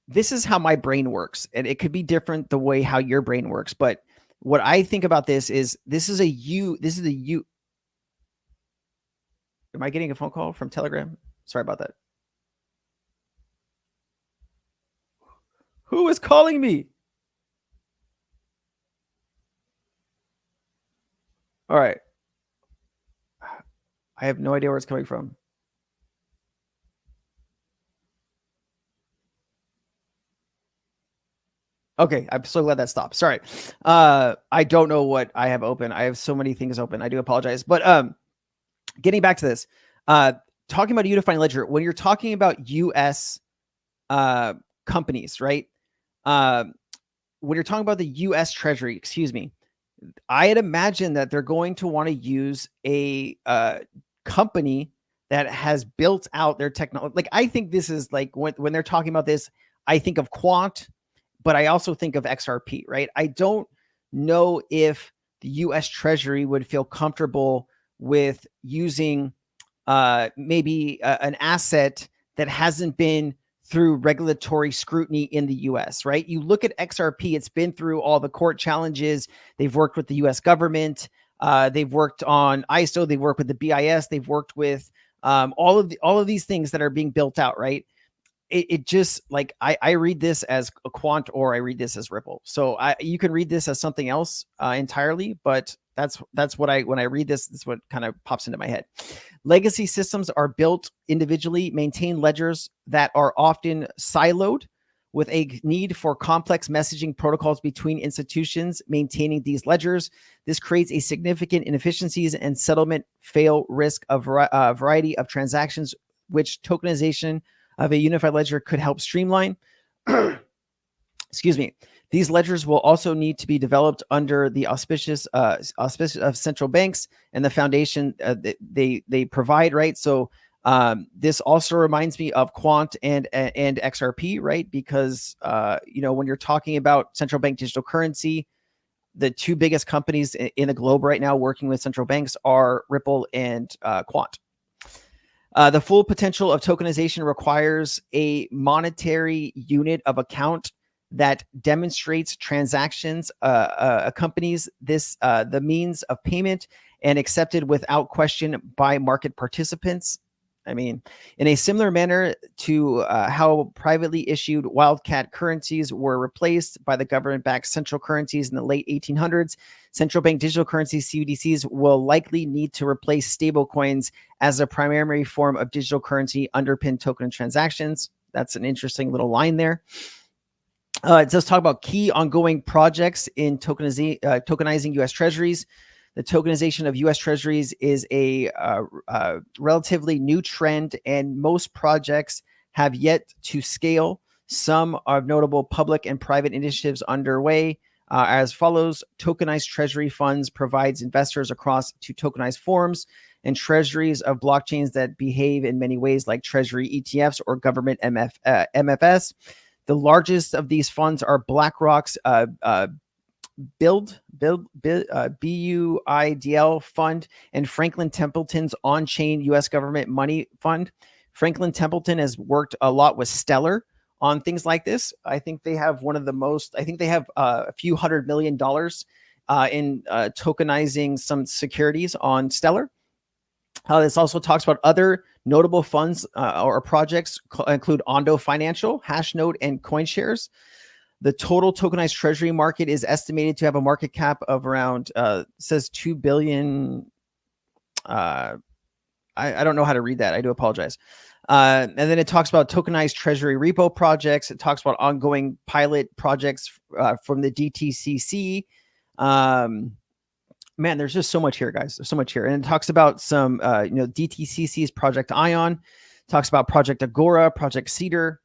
this is how my brain works, and it could be different the way how your brain works. But what I think about this is a U. Am I getting a phone call from Telegram? Sorry about that. Who is calling me? All right. I have no idea where it's coming from. Okay, I'm so glad that stopped. Sorry. I don't know what I have open. I have so many things open. I do apologize. But getting back to this, talking about a unifying ledger, when you're talking about US companies, right? When you're talking about the US Treasury, I had imagined that they're going to want to use a company that has built out their technology. Like, I think this is like when they're talking about this, I think of Quant, but I also think of XRP, right? I don't know if the US Treasury would feel comfortable with using maybe an asset that hasn't been through regulatory scrutiny in the US, right? You look at XRP, it's been through all the court challenges. They've worked with the US government. They've worked on ISO. They've worked with the BIS. They've worked with all of these things that are being built out, right? It just, like, I read this as a Quant, or I read this as Ripple. So you can read this as something else entirely, but that's what when I read this, what kind of pops into my head. Legacy systems are built individually, maintain ledgers that are often siloed, with a need for complex messaging protocols between institutions maintaining these ledgers. This creates a significant inefficiencies and settlement fail risk of a variety of transactions, which tokenization of a unified ledger could help streamline. Excuse me. These ledgers will also need to be developed under the auspices of central banks and the foundation they provide, right? So this also reminds me of Quant and XRP, right? Because when you're talking about central bank digital currency, the two biggest companies in the globe right now working with central banks are Ripple and Quant. The full potential of tokenization requires a monetary unit of account that demonstrates transactions, accompanies this the means of payment, and accepted without question by market participants. I mean, in a similar manner to how privately issued wildcat currencies were replaced by the government-backed central currencies in the late 1800s, central bank digital currencies, CBDCs, will likely need to replace stablecoins as a primary form of digital currency underpin token transactions. That's an interesting little line there. It does talk about key ongoing projects in tokenizing U.S. Treasuries. The tokenization of U.S. Treasuries is a relatively new trend, and most projects have yet to scale. Some are notable public and private initiatives underway as follows. Tokenized Treasury funds provides investors across two tokenized forms and treasuries of blockchains that behave in many ways like Treasury ETFs or government MFS. The largest of these funds are BlackRock's BUIDL fund and Franklin Templeton's on-chain U.S. government money fund. Franklin Templeton has worked a lot with Stellar on things like this. I think they have one of the most, I think they have a few $100 million in tokenizing some securities on Stellar. This also talks about other notable funds or projects include Ondo Financial, Hashnote, and CoinShares. The total tokenized treasury market is estimated to have a market cap of around, says 2 billion. I don't know how to read that. I do apologize. And then it talks about tokenized treasury repo projects. It talks about ongoing pilot projects from the DTCC. Man, there's just so much here, guys. There's so much here. And it talks about some, DTCC's Project Ion, talks about Project Agora, Project Cedar,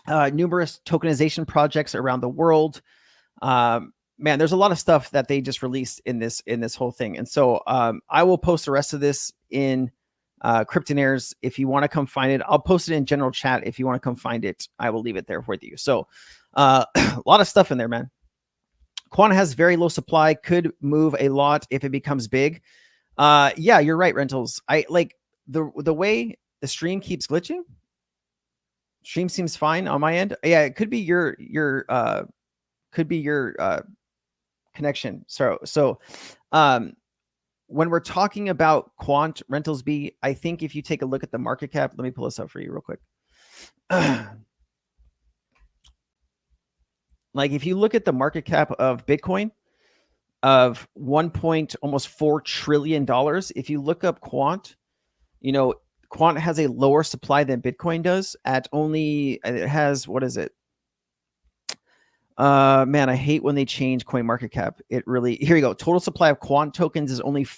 numerous tokenization projects around the world. Man, there's a lot of stuff that they just released in this whole thing. And so I will post the rest of this in Cryptonairz. If you want to come find it, I'll post it in general chat. If you want to come find it, I will leave it there with you. So a lot of stuff in there, man. Quant has very low supply, could move a lot if it becomes big. Yeah, you're right, Rentals. I like the way the stream keeps glitching. Stream seems fine on my end. Yeah, it could be your connection. So when we're talking about Quant Rentals B, I think if you take a look at the market cap, let me pull this up for you real quick. Like if you look at the market cap of Bitcoin of almost $4 trillion, if you look up Quant, Quant has a lower supply than Bitcoin does at only, it has, what is it? Man, I hate when they change coin market cap. It really, here you go. Total supply of Quant tokens is only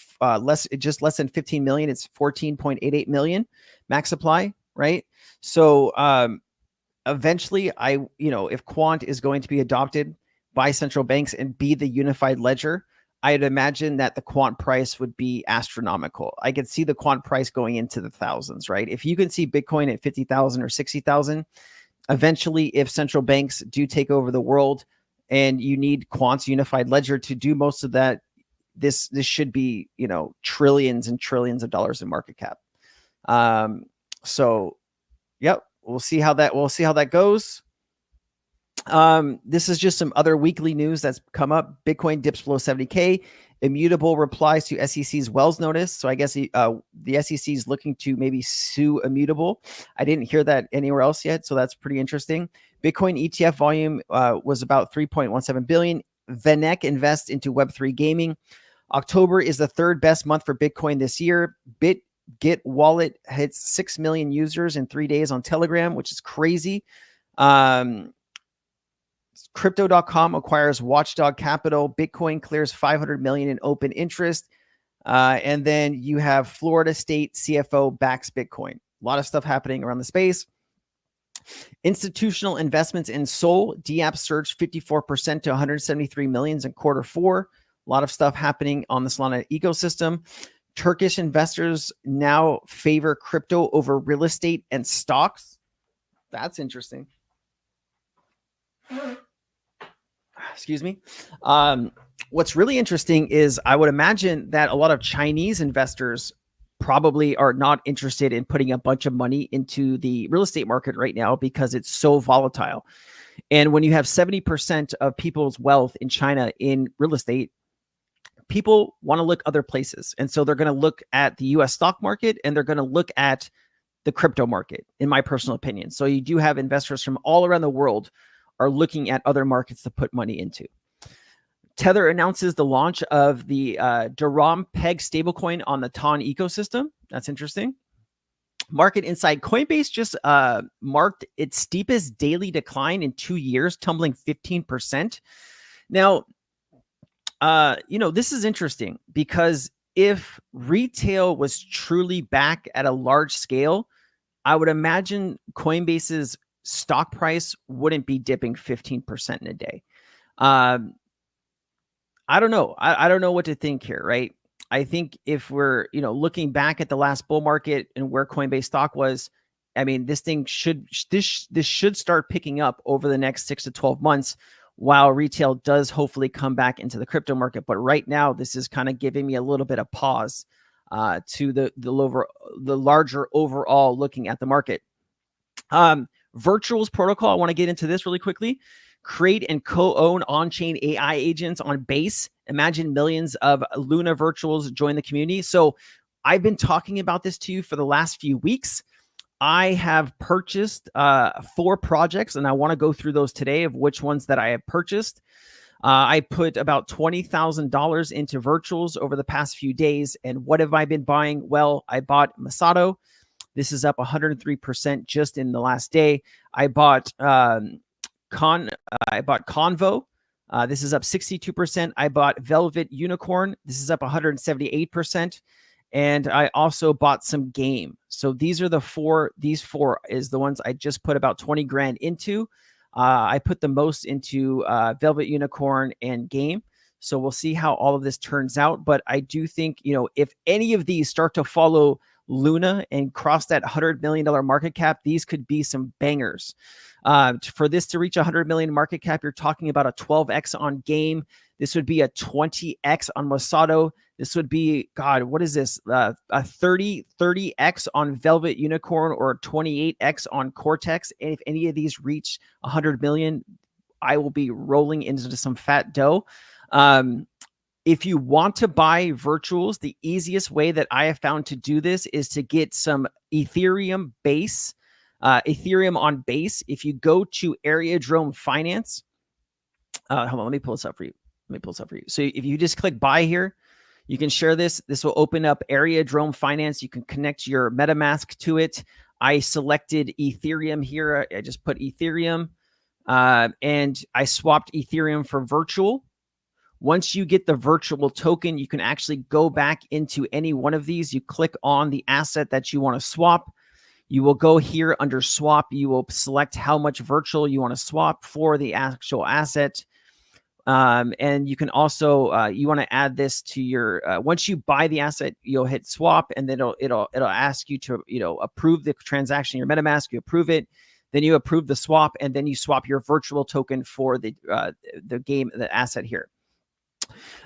just less than 15 million. It's 14.88 million max supply, right? So, eventually, if Quant is going to be adopted by central banks and be the unified ledger, I'd imagine that the Quant price would be astronomical. I could see the Quant price going into the thousands, right? If you can see Bitcoin at 50,000 or 60,000, eventually, if central banks do take over the world and you need Quant's unified ledger to do most of that, this should be, trillions and trillions of dollars in market cap. So, yep. We'll see how that goes. This is just some other weekly news that's come up. Bitcoin dips below 70K. Immutable replies to SEC's Wells notice. So I guess the SEC is looking to maybe sue Immutable. I didn't hear that anywhere else yet, so that's pretty interesting. Bitcoin ETF volume was about 3.17 billion. VanEck invests into Web3 gaming. October is the third best month for Bitcoin this year. Git wallet hits 6 million users in 3 days on Telegram, which is crazy. Crypto.com acquires Watchdog Capital. Bitcoin clears 500 million in open interest. And then you have Florida State CFO backs Bitcoin. A lot of stuff happening around the space. Institutional investments in Sol. DApp surged 54% to 173 million in quarter 4. A lot of stuff happening on the Solana ecosystem. Turkish investors now favor crypto over real estate and stocks. That's interesting. Excuse me. What's really interesting is I would imagine that a lot of Chinese investors probably are not interested in putting a bunch of money into the real estate market right now because it's so volatile. And when you have 70% of people's wealth in China in real estate, people want to look other places. And so they're going to look at the US stock market and they're going to look at the crypto market, in my personal opinion. So you do have investors from all around the world are looking at other markets to put money into. Tether announces the launch of the Dirham Peg stablecoin on the TON ecosystem. That's interesting. Market Insight, Coinbase just marked its steepest daily decline in 2 years, tumbling 15%. Now, this is interesting because if retail was truly back at a large scale, I would imagine Coinbase's stock price wouldn't be dipping 15% in a day. I don't know. I don't know what to think here, right? I think if we're, looking back at the last bull market and where Coinbase stock was, I mean, this should start picking up over the next 6 to 12 months while retail does hopefully come back into the crypto market. But right now, this is kind of giving me a little bit of pause to the larger overall looking at the market. Virtuals protocol, I want to get into this really quickly. Create and co-own on-chain AI agents on Base. Imagine millions of Luna virtuals join the community. So I've been talking about this to you for the last few weeks. I have purchased 4 projects, and I want to go through those today of which ones that I have purchased. I put about $20,000 into virtuals over the past few days. And what have I been buying? Well, I bought Masato. This is up 103% just in the last day. I bought Convo. This is up 62%. I bought Velvet Unicorn. This is up 178%. And I also bought some Game. So these are the 4. These 4 is the ones I just put about 20 grand into. I put the most into Velvet Unicorn and Game. So we'll see how all of this turns out. But I do think, if any of these start to follow Luna and cross that $100 million market cap, these could be some bangers. For this to reach 100 million market cap, you're talking about a 12x on Game. This would be a 20x on Masato. This would be, God, what is this? A 30x on Velvet Unicorn or a 28x on Cortex. And if any of these reach 100 million, I will be rolling into some fat dough. If you want to buy virtuals, the easiest way that I have found to do this is to get some Ethereum Base. Ethereum on Base. If you go to Aerodrome Finance, hold on, let me pull this up for you. So if you just click buy here, you can share this. This will open up Aerodrome Finance. You can connect your MetaMask to it. I selected Ethereum here. I just put Ethereum and I swapped Ethereum for virtual. Once you get the virtual token, you can actually go back into any one of these. You click on the asset that you want to swap. You will go here under swap. You will select how much virtual you want to swap for the actual asset. And you can also, you want to add this to your, once you buy the asset, you'll hit swap and then it'll ask you to, approve the transaction, your MetaMask, you approve it. Then you approve the swap and then you swap your virtual token for the Game, the asset here.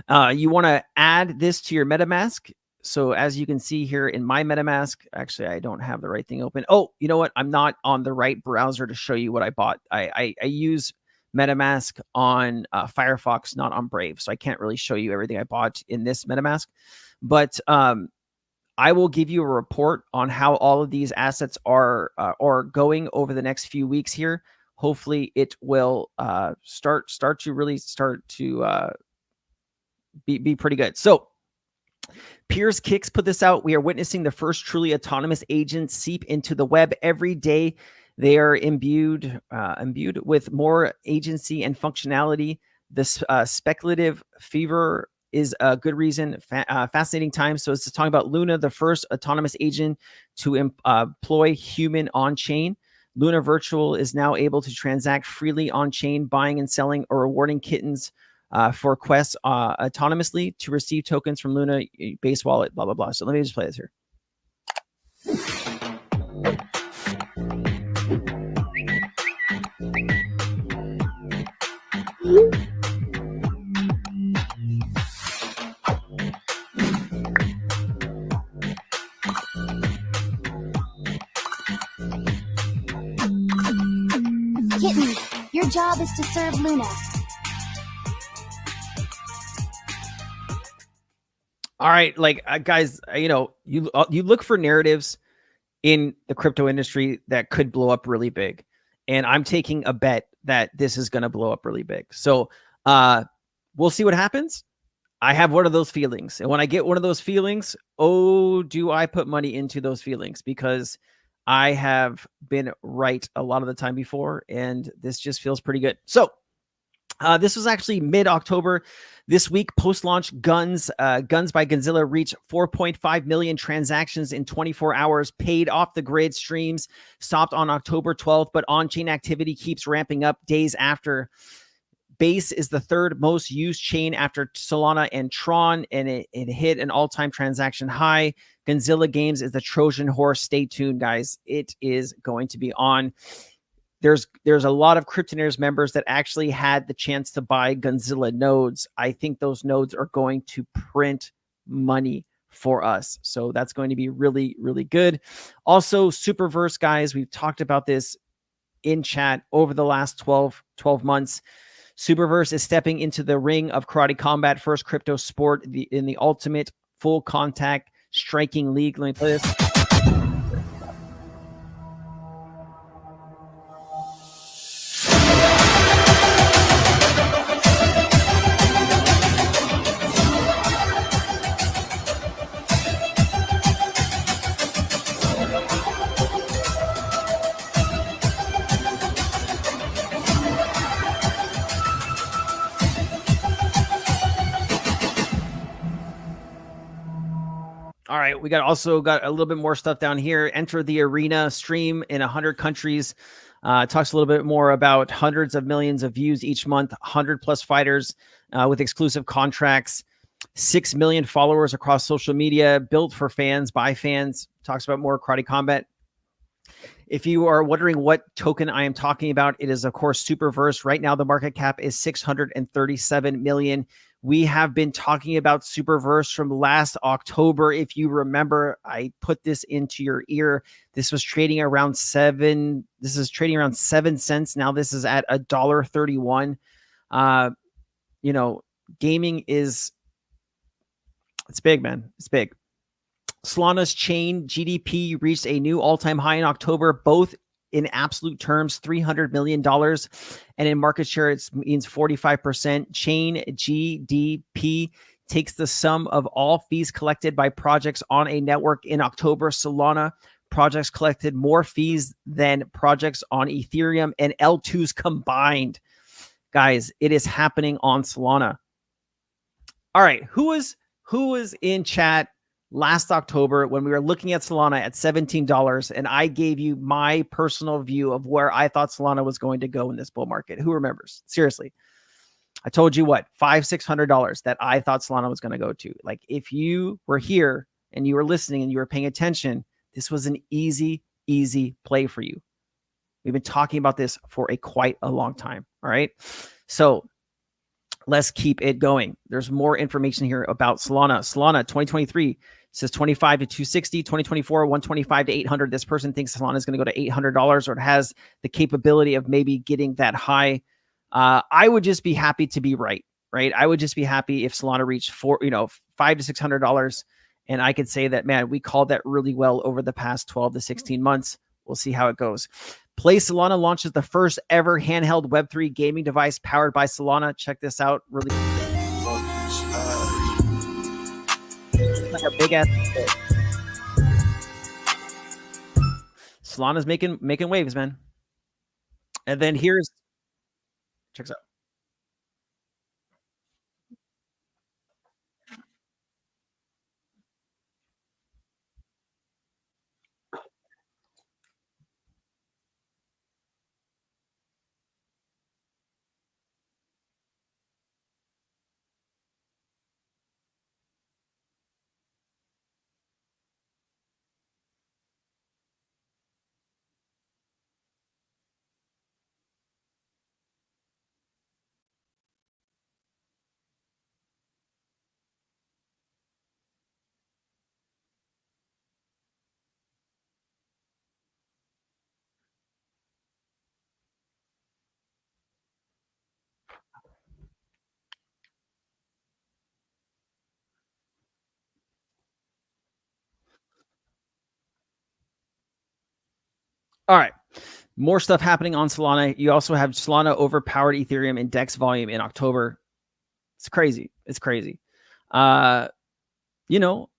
You want to add this to your MetaMask. So as you can see here in my MetaMask, actually, I don't have the right thing open. Oh, you know what? I'm not on the right browser to show you what I bought. I use MetaMask on Firefox, not on Brave. So I can't really show you everything I bought in this MetaMask. But I will give you a report on how all of these assets are going over the next few weeks here. Hopefully it will start to be pretty good. So Piers Kicks put this out. We are witnessing the first truly autonomous agents seep into the web every day. They are imbued with more agency and functionality. This speculative fever is a good reason. Fascinating time. So it's talking about Luna, the first autonomous agent to employ human on-chain. Luna Virtual is now able to transact freely on-chain, buying and selling or rewarding kittens for quests autonomously to receive tokens from Luna base wallet, blah, blah, blah. So let me just play this here. Kittens, your job is to serve Luna. All right, like guys, you know, you look for narratives in the crypto industry that could blow up really big, and I'm taking a bet that this is going to blow up really big. So we'll see what happens. I have one of those feelings, and when I get one of those feelings, oh, do I put money into those feelings, because I have been right a lot of the time before, and this just feels pretty good. So this was actually mid-October. This week, post-launch Guns by Gonzilla reached 4.5 million transactions in 24 hours, paid off the grid. Streams stopped on October 12th, but on-chain activity keeps ramping up days after. Base is the third most used chain after Solana and Tron, and it hit an all-time transaction high. Gonzilla Games is the Trojan horse. Stay tuned, guys. It is going to be on. There's a lot of Cryptonairz members that actually had the chance to buy Gonzilla nodes. I think those nodes are going to print money for us. So that's going to be really, really good. Also, Superverse, guys, we've talked about this in chat over the last 12 months. Superverse is stepping into the ring of karate combat, first crypto sport in the ultimate full contact striking league. Let me play this. All right, we also got a little bit more stuff down here. Enter the arena, stream in 100 countries. Talks a little bit more about hundreds of millions of views each month, 100 plus fighters with exclusive contracts, 6 million followers across social media, built for fans, by fans. Talks about more karate combat. If you are wondering what token I am talking about, it is, of course, Superverse. Right now, the market cap is 637 million. We have been talking about Superverse from last October. If you remember, I put this into your ear. This was trading around 7. This is trading around 7 cents. Now this is at $1.31. You know, gaming it's big, man. It's big. Solana's chain GDP reached a new all-time high in October, both in absolute terms, $300 million. And in market share, it means 45%. Chain GDP takes the sum of all fees collected by projects on a network. In October, Solana projects collected more fees than projects on Ethereum and L2s combined. Guys, it is happening on Solana. All right, who was in chat last October when we were looking at Solana at $17, and I gave you my personal view of where I thought Solana was going to go in this bull market? Who remembers? Seriously. I told you what, $500-600 that I thought Solana was going to go to. Like, if you were here and you were listening and you were paying attention, this was an easy play for you. We've been talking about this for quite a long time. All right. So let's keep it going. There's more information here about Solana. Solana 2023 says 25 to 260, 2024, 125 to 800. This person thinks Solana is going to go to $800, or it has the capability of maybe getting that high. I would just be happy to be right? I would just be happy if Solana reached $500 to $600, and I could say that, man, we called that really well over the past 12 to 16 months. We'll see how it goes. Play Solana launches the first ever handheld Web3 gaming device powered by Solana. Check this out. Really like a big ass. Solana's making waves, man. And then here's, check this out. All right. More stuff happening on Solana. You also have Solana overpowered Ethereum index volume in October. It's crazy. It's crazy. You know,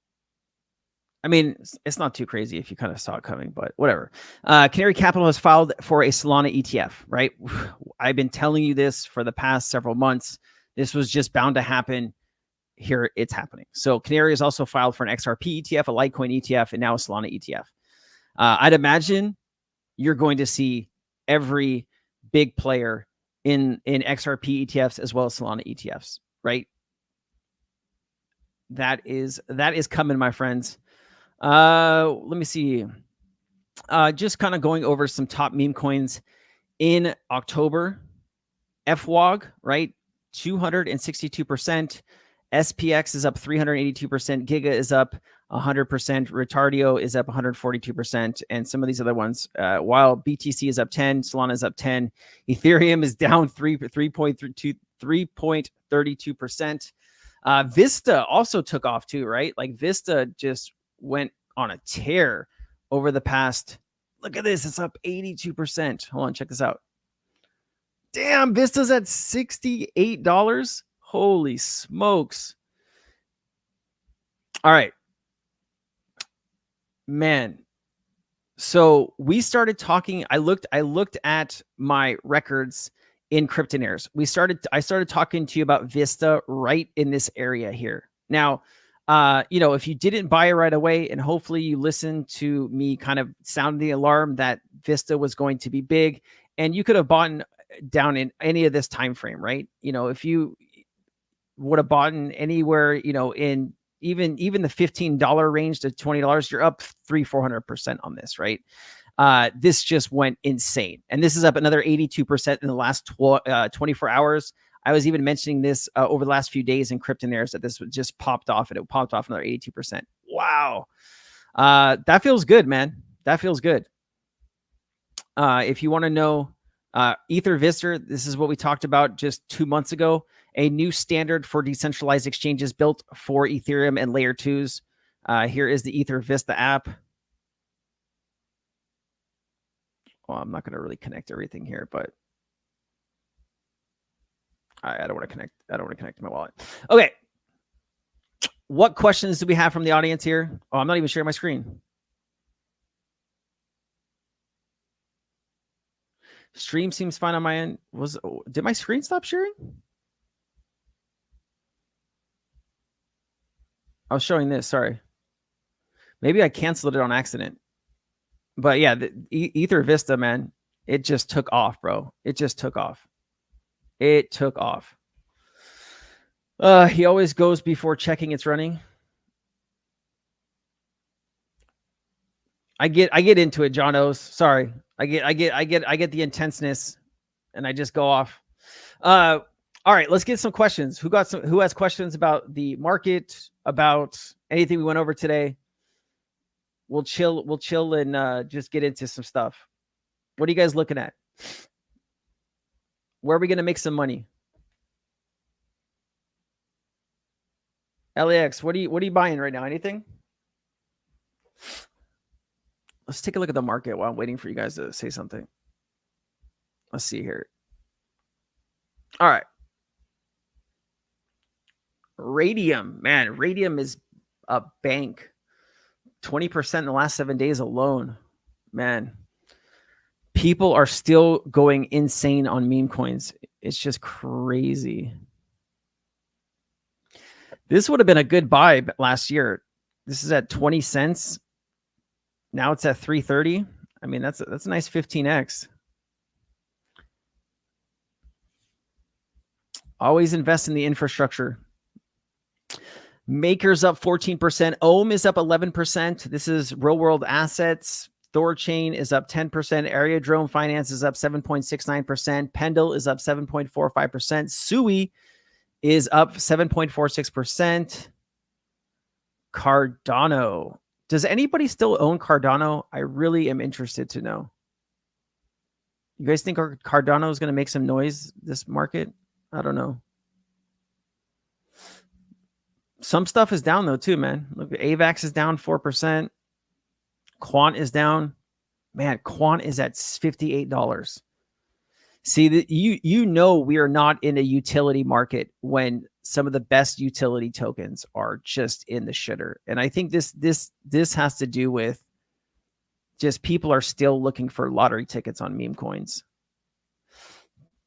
I mean, it's not too crazy if you kind of saw it coming, but whatever. Canary Capital has filed for a Solana ETF, right? I've been telling you this for the past several months. This was just bound to happen. Here it's happening. So Canary has also filed for an XRP ETF, a Litecoin ETF, and now a Solana ETF. I'd imagine you're going to see every big player in XRP ETFs as well as Solana ETFs, right? That is coming, my friends. Let me see. Just kind of going over some top meme coins in October. FWOG, right? 262%. SPX is up 382%. Giga is up 100%. Retardio is up 142%. And some of these other ones, while BTC is up 10, Solana is up 10. Ethereum is down 3.32%. Vista also took off too, right? Like Vista just went on a tear over the past. Look at this. It's up 82%. Hold on. Check this out. Damn, Vista's at $68. Holy smokes. All right. Man. So we started talking. I looked at my records in Cryptonairz. I started talking to you about Vista right in this area here. Now, if you didn't buy it right away, and hopefully you listened to me kind of sound the alarm that Vista was going to be big, and you could have bought down in any of this time frame, right? If you would have bought in anywhere, in even the $15 range to $20, you're up 300-400% on this, right? This just went insane, and this is up another 82% in the last 24 hours. I was even mentioning this over the last few days in Cryptonairz that this just popped off, and it popped off another 82%. Wow, that feels good, man. That feels good. If you want to know, Ether Vista, this is what we talked about just 2 months ago. A new standard for decentralized exchanges built for Ethereum and layer 2s. Here is the Ether Vista app. Well, I'm not going to really connect everything here, but I don't want to connect. I don't want to connect to my wallet. Okay. What questions do we have from the audience here? Oh, I'm not even sharing my screen. Stream seems fine on my end. Did my screen stop sharing? I was showing this. Sorry. Maybe I canceled it on accident. But yeah, the Ether Vista, man, it just took off, bro. It just took off. It took off. He always goes before checking it's running. I get into it, John O's. Sorry. I get the intenseness, and I just go off. All right, let's get some questions. Who has questions about the market, about anything we went over today? We'll chill and just get into some stuff. What are you guys looking at? Where are we going to make some money? LAX, what are you buying right now? Anything? Let's take a look at the market while I'm waiting for you guys to say something. Let's see here. All right. Radium, man, Radium is a bank. 20% in the last 7 days alone, man. People are still going insane on meme coins. It's just crazy. This would have been a good buy last year. This is at 20 cents. Now it's at 330. I mean, that's a nice 15x. Always invest in the infrastructure. Maker's up 14%. Ohm is up 11%. This is real world assets. Thorchain is up 10%. Area Drone Finance is up 7.69%. Pendle is up 7.45%. Sui is up 7.46%. Cardano. Does anybody still own Cardano? I really am interested to know. You guys think Cardano is going to make some noise this market? I don't know. Some stuff is down though too, man. Look, AVAX is down 4%. Quant is down. Man, Quant is at $58. See, you know we are not in a utility market when some of the best utility tokens are just in the shitter. And I think this has to do with just people are still looking for lottery tickets on meme coins.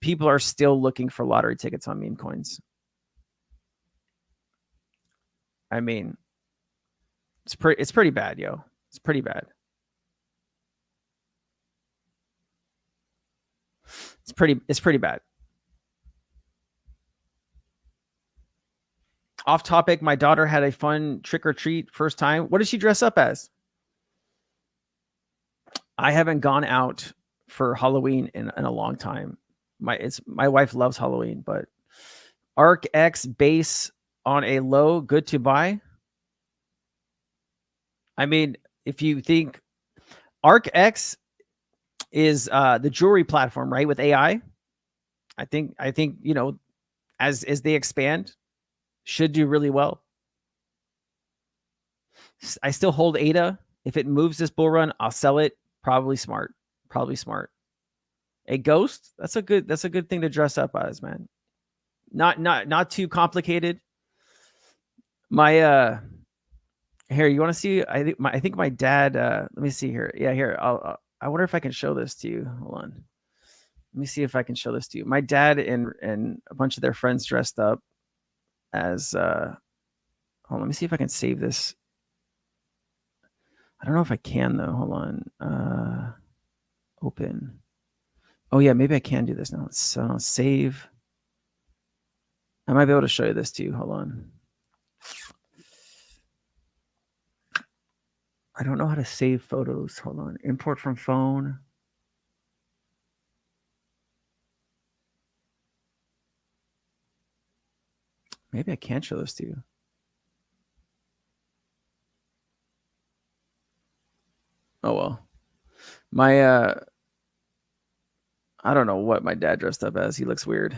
People are still looking for lottery tickets on meme coins. I mean, it's pretty bad, yo. It's pretty bad. It's pretty bad. Off topic, my daughter had a fun trick or treat first time. What did she dress up as? I haven't gone out for Halloween in a long time. My wife loves Halloween, but ARC-X base on a low, good to buy. I mean, if you think ARC-X is the jewelry platform, right? With AI, I think you know, as they expand, should do really well. I still hold ADA. If it moves this bull run, I'll sell it. Probably smart. Probably smart. A ghost, that's a good thing to dress up as, man. Not too complicated. My here, you want to see? I think my dad. Let me see here. Yeah, here. I wonder if I can show this to you. Hold on. Let me see if I can show this to you. My dad and a bunch of their friends dressed up as. Hold on, let me see if I can save this. I don't know if I can though. Hold on. Open. Oh yeah, maybe I can do this now. So save. I might be able to show you this to you. Hold on. I don't know how to save photos. Hold on. Import from phone. Maybe I can show this to you. Oh well. My I don't know what my dad dressed up as. He looks weird.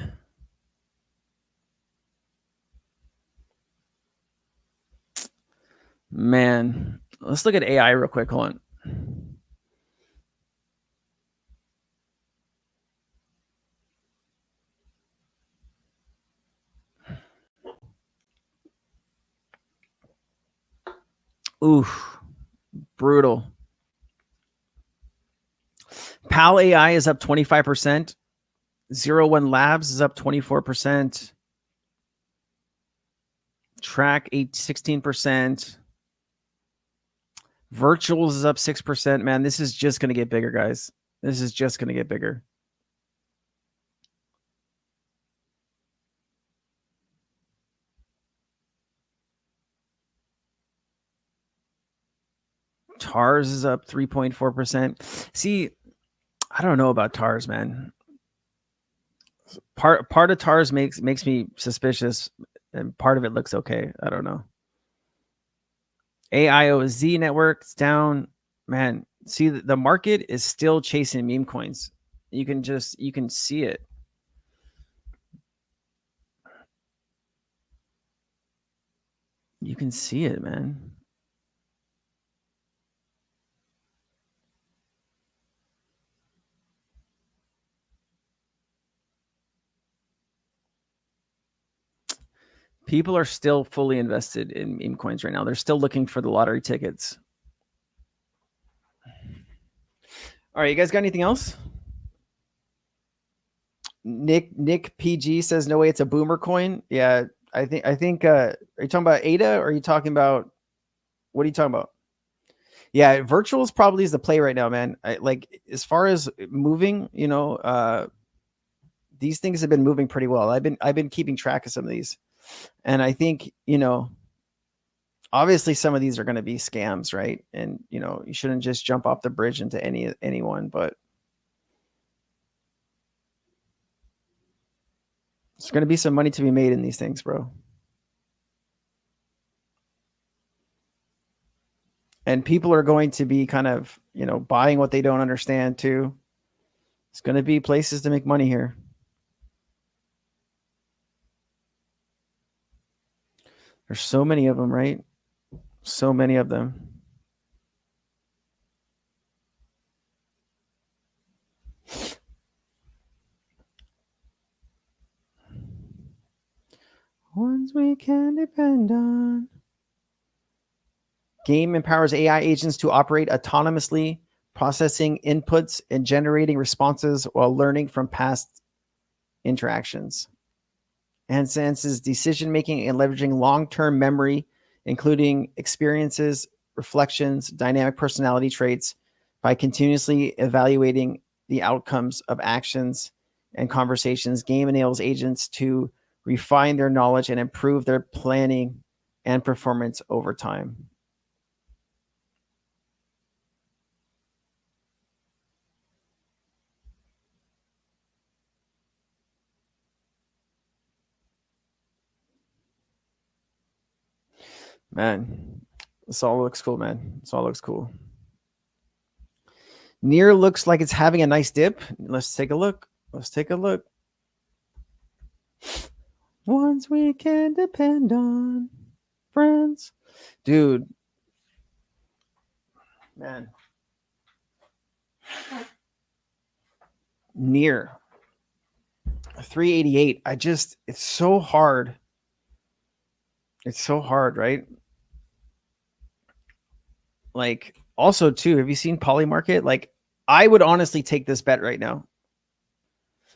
Man, let's look at AI real quick. Hold on. Oof, brutal. PAL AI is up 25%. 01 Labs is up 24%. Track 16%. Virtuals is up 6%. Man, this is just going to get bigger, guys. This is just going to get bigger. TARS is up 3.4%. See, I don't know about TARS, man. Part of TARS makes me suspicious, and part of it looks okay. I don't know. AIOZ network, it's down. Man, see, the market is still chasing meme coins. You can see it. You can see it, man. People are still fully invested in meme coins right now. They're still looking for the lottery tickets. All right, you guys got anything else? Nick PG says no way, it's a boomer coin. Yeah, I think are you talking about ADA, or are you talking about, what are you talking about? Yeah, virtuals probably is the play right now, man. Like as far as moving, these things have been moving pretty well. I've been keeping track of some of these, and I think, obviously some of these are going to be scams, right? And you shouldn't just jump off the bridge into anyone, but there's going to be some money to be made in these things, bro. And people are going to be kind of, buying what they don't understand too. It's going to be places to make money here. There's so many of them, right? So many of them. Ones we can depend on. Game empowers AI agents to operate autonomously, processing inputs and generating responses while learning from past interactions. Enhances decision-making and leveraging long-term memory, including experiences, reflections, dynamic personality traits, by continuously evaluating the outcomes of actions and conversations. Game enables agents to refine their knowledge and improve their planning and performance over time. Man, this all looks cool, man. This all looks cool. Near looks like it's having a nice dip. Let's take a look. Let's take a look. Ones we can depend on, friends. Dude. Man. Near 388. It's so hard. It's so hard, right? Like, also too, have you seen Polymarket? Like, I would honestly take this bet right now.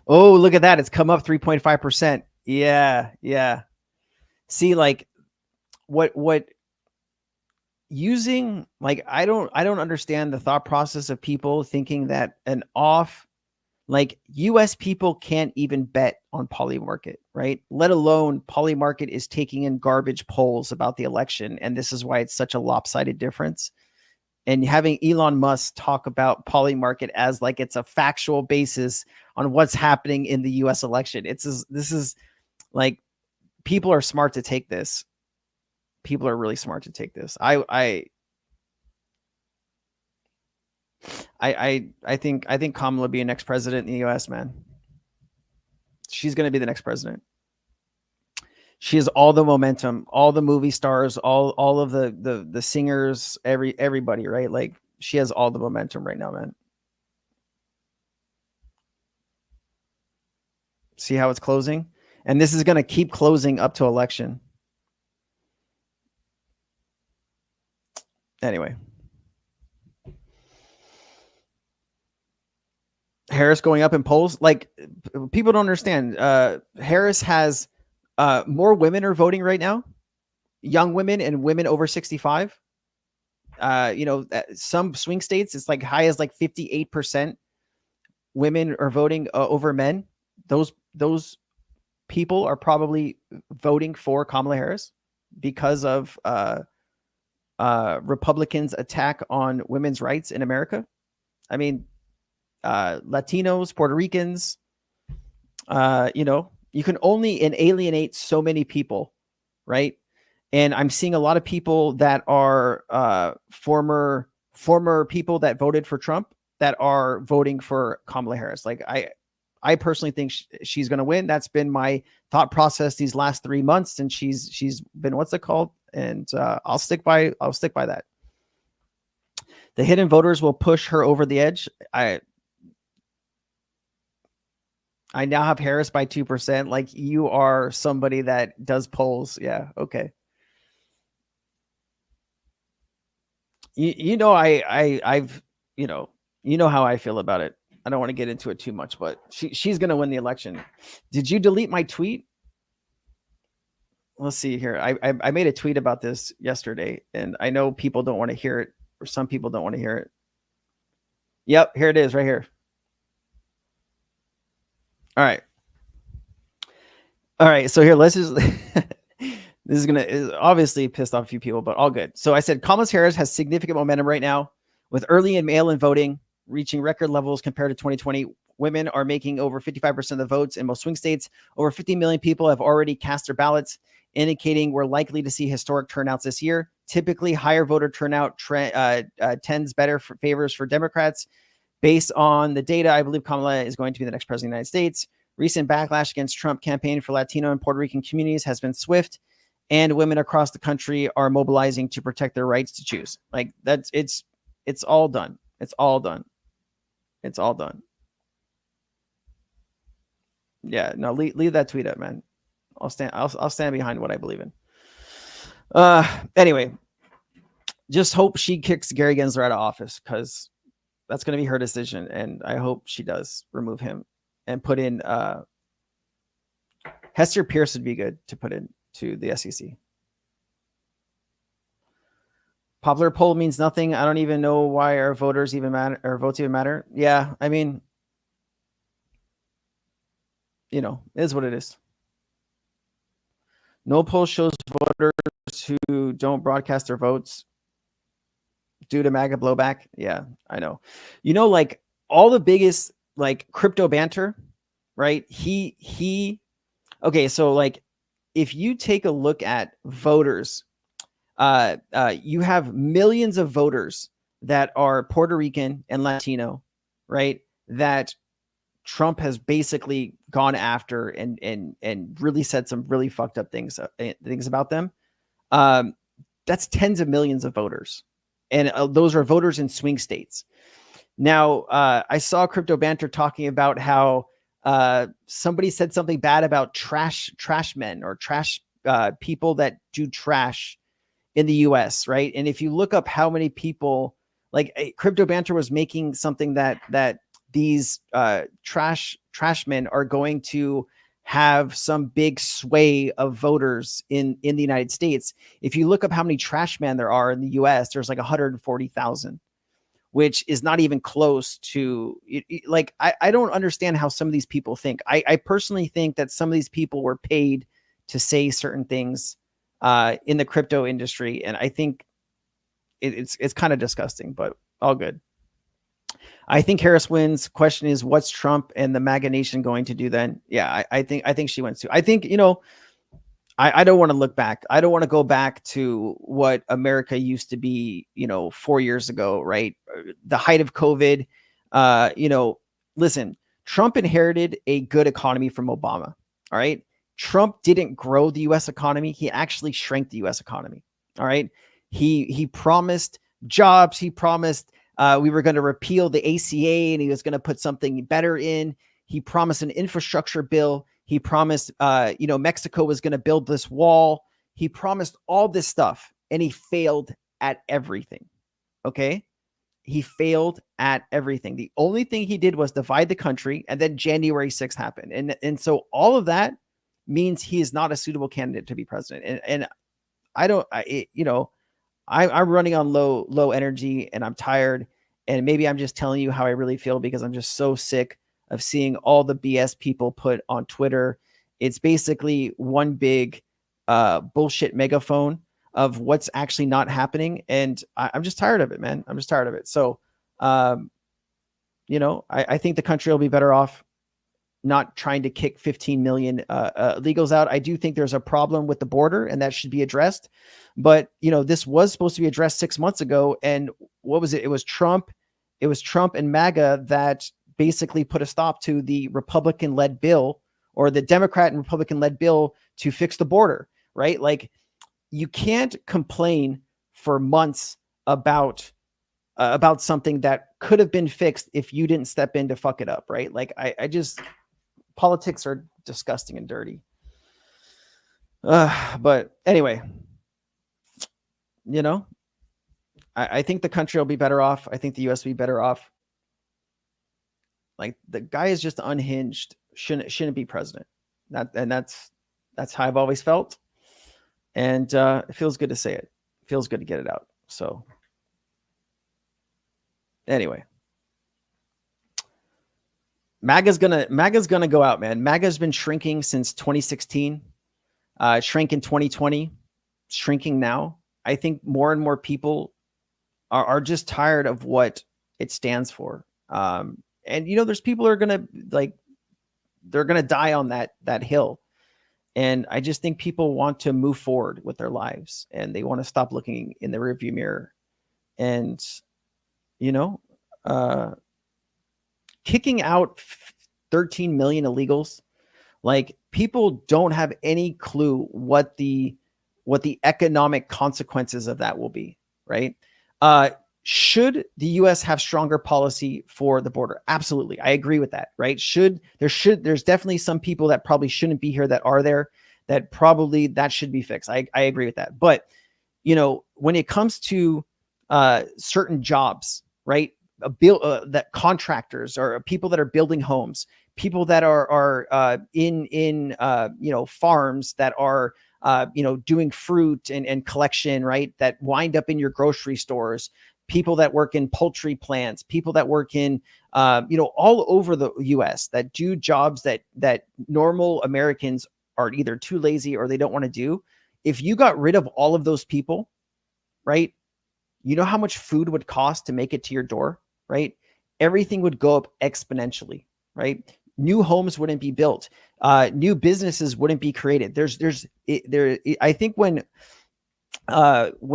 Oh, look at that. It's come up 3.5%. Yeah. See, like, what using, like, I don't understand the thought process of people thinking that like US people can't even bet on Polymarket, right? Let alone Polymarket is taking in garbage polls about the election. And this is why it's such a lopsided difference. And having Elon Musk talk about Polymarket as like it's a factual basis on what's happening in the US election. This is like, people are smart to take this. People are really smart to take this. I think Kamala will be a next president in the US, man. She's going to be the next president. She has all the momentum, all the movie stars, all of the singers, everybody, right? Like, she has all the momentum right now, man. See how it's closing? And this is going to keep closing up to election. Anyway. Harris going up in polls. Like, people don't understand. Harris has more women are voting right now, young women and women over 65. Some swing states, it's like high as like 58% women are voting over men. Those people are probably voting for Kamala Harris because of Republicans' attack on women's rights in America. I mean, Latinos, Puerto Ricans, you can only alienate so many people, right? And I'm seeing a lot of people that are former people that voted for Trump that are voting for Kamala Harris. Like, I personally think she's going to win. That's been my thought process these last 3 months, and she's been, what's it called? And I'll stick by that. The hidden voters will push her over the edge. I now have Harris by 2%. Like, you are somebody that does polls. Yeah. Okay. I've how I feel about it. I don't want to get into it too much, but she's going to win the election. Did you delete my tweet? Let's see here. I made a tweet about this yesterday, and I know people don't want to hear it, or some people don't want to hear it. Yep, here it is right here. All right. All right, so here, let's just, this is obviously pissed off a few people, but all good. So I said, Kamala Harris has significant momentum right now with early and mail-in voting reaching record levels compared to 2020. Women are making over 55% of the votes in most swing states. Over 50 million people have already cast their ballots, indicating we're likely to see historic turnouts this year. Typically, higher voter turnout tends better for favors for Democrats. Based on the data, I believe Kamala is going to be the next president of the United States. Recent backlash against Trump campaign for Latino and Puerto Rican communities has been swift, and women across the country are mobilizing to protect their rights to choose. Like it's all done. It's all done. It's all done. Yeah, no, leave that tweet up, man. I'll stand behind what I believe in. Anyway, just hope she kicks Gary Gensler out of office, because that's going to be her decision, and I hope she does remove him and put in Hester Pierce would be good to put in to the SEC. Popular poll means nothing. I don't even know why our voters even matter, or votes even matter. Yeah, I mean, you know, it is what it is. No poll shows voters who don't broadcast their votes due to MAGA blowback. Yeah, I know. You know, like all the biggest like crypto banter, right? Okay, so like if you take a look at voters, you have millions of voters that are Puerto Rican and Latino, right? That Trump has basically gone after and really said some really fucked up things about them. That's tens of millions of voters, and those are voters in swing states. Now, I saw Crypto Banter talking about how somebody said something bad about trash men or trash people that do trash in the US, right? And if you look up how many people, like Crypto Banter was making something that these trash men are going to have some big sway of voters in the United States. If you look up how many trash men there are in the US, there's like 140,000, which is not even close to like, I don't understand how some of these people think. I personally think that some of these people were paid to say certain things in the crypto industry. And I think it's kind of disgusting, but all good. I think Harris wins. Question is, what's Trump and the MAGA nation going to do then? Yeah, I think she wins too. I think, you know, I don't want to look back. I don't want to go back to what America used to be, you know, 4 years ago, right? The height of COVID. You know, listen, Trump inherited a good economy from Obama. All right. Trump didn't grow the US economy. He actually shrank the US economy. All right. He promised jobs. He promised we were going to repeal the ACA and he was going to put something better in. He promised an infrastructure bill. He promised, you know, Mexico was going to build this wall. He promised all this stuff and he failed at everything. Okay. He failed at everything. The only thing he did was divide the country, and then January 6th happened. And so all of that means he is not a suitable candidate to be president. And you know, I'm running on low energy and I'm tired. And maybe I'm just telling you how I really feel because I'm just so sick of seeing all the BS people put on Twitter. It's basically one big bullshit megaphone of what's actually not happening. And I'm just tired of it, man. I'm just tired of it. So, you know, I think the country will be better off not trying to kick 15 million illegals out. I do think there's a problem with the border and that should be addressed. But, you know, this was supposed to be addressed 6 months ago. And what was it? It was Trump and MAGA that basically put a stop to the Republican-led bill, or the Democrat and Republican-led bill to fix the border, right? Like, you can't complain for months about something that could have been fixed if you didn't step in to fuck it up, right? Like, I just, politics are disgusting and dirty. But anyway, you know, I think the country will be better off. I think the US will be better off. Like the guy is just unhinged. Shouldn't be president. That's how I've always felt. And it feels good to say it. It feels good to get it out. So anyway, MAGA's gonna go out, man. MAGA's been shrinking since 2016. Shrank in 2020, shrinking now. I think more and more people are just tired of what it stands for. And there's people who are gonna they're gonna die on that hill. And I just think people want to move forward with their lives, and they want to stop looking in the rearview mirror. And kicking out 13 million illegals, like, people don't have any clue what the economic consequences of that will be, right? Should the US have stronger policy for the border? Absolutely. I agree with that, right? There's definitely some people that probably shouldn't be here that are there, that probably that should be fixed. I agree with that. But, when it comes to certain jobs, right? That contractors or people that are building homes, people that are in farms that are doing fruit and collection, right? That wind up in your grocery stores, people that work in poultry plants, people that work in all over the US that do jobs that normal Americans are either too lazy or they don't want to do. If you got rid of all of those people, right? You know how much food would cost to make it to your door, right? Everything would go up exponentially, right? New homes wouldn't be built. New businesses wouldn't be created. I think when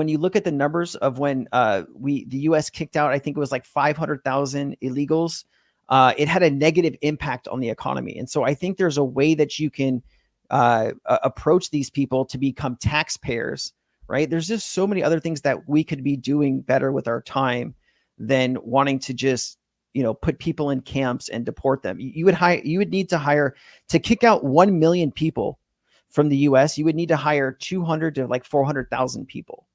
you look at the numbers of when the US kicked out, I think it was like 500,000 illegals. It had a negative impact on the economy. And so I think there's a way that you can approach these people to become taxpayers, right? There's just so many other things that we could be doing better with our time than wanting to just, put people in camps and deport them. You would need to hire, to kick out 1 million people from the US, you would need to hire 200 to like 400,000 people,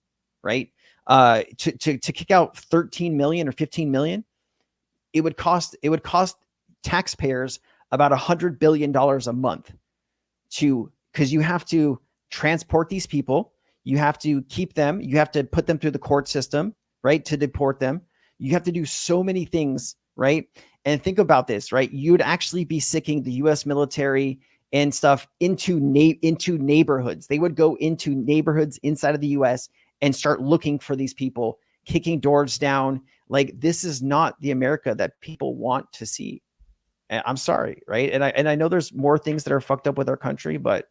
right? To kick out 13 million or 15 million, it would cost taxpayers about $100 billion a month because you have to transport these people. You have to keep them. You have to put them through the court system, right? To deport them. You have to do so many things, right? And think about this, right? You would actually be sicking the US military and stuff into neighborhoods. They would go into neighborhoods inside of the US and start looking for these people, kicking doors down. Like, this is not the America that people want to see. And I'm sorry, right? And I know there's more things that are fucked up with our country, but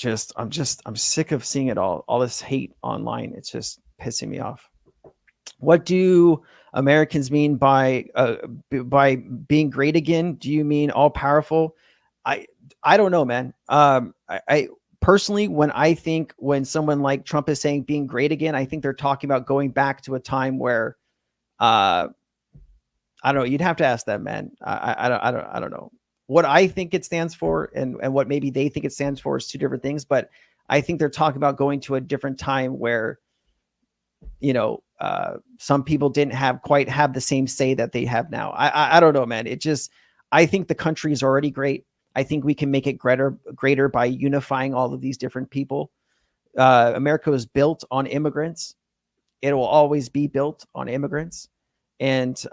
I'm sick of seeing it all this hate online. It's just pissing me off. What do Americans mean by being great again? Do you mean all powerful? I don't know, man. I personally, when someone like Trump is saying being great again, I think they're talking about going back to a time where, I don't know. You'd have to ask that man. I don't know. What I think it stands for and what maybe they think it stands for is two different things. But I think they're talking about going to a different time where, some people didn't quite have the same say that they have now. I don't know, man. I think the country is already great. I think we can make it greater by unifying all of these different people. America was built on immigrants. It will always be built on immigrants. And,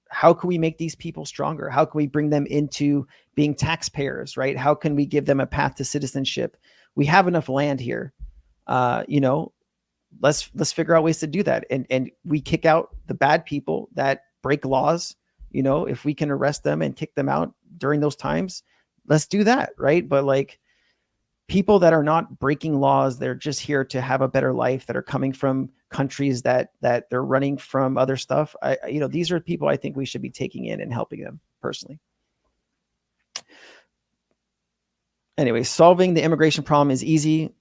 how can we make these people stronger? How can we bring them into being taxpayers, right? How can we give them a path to citizenship? We have enough land here. Let's figure out ways to do that. And we kick out the bad people that break laws. If we can arrest them and kick them out during those times, let's do that, right? But like, people that are not breaking laws, they're just here to have a better life, that are coming from countries that they're running from other stuff. These are people I think we should be taking in and helping them personally. Anyway, solving the immigration problem is easy.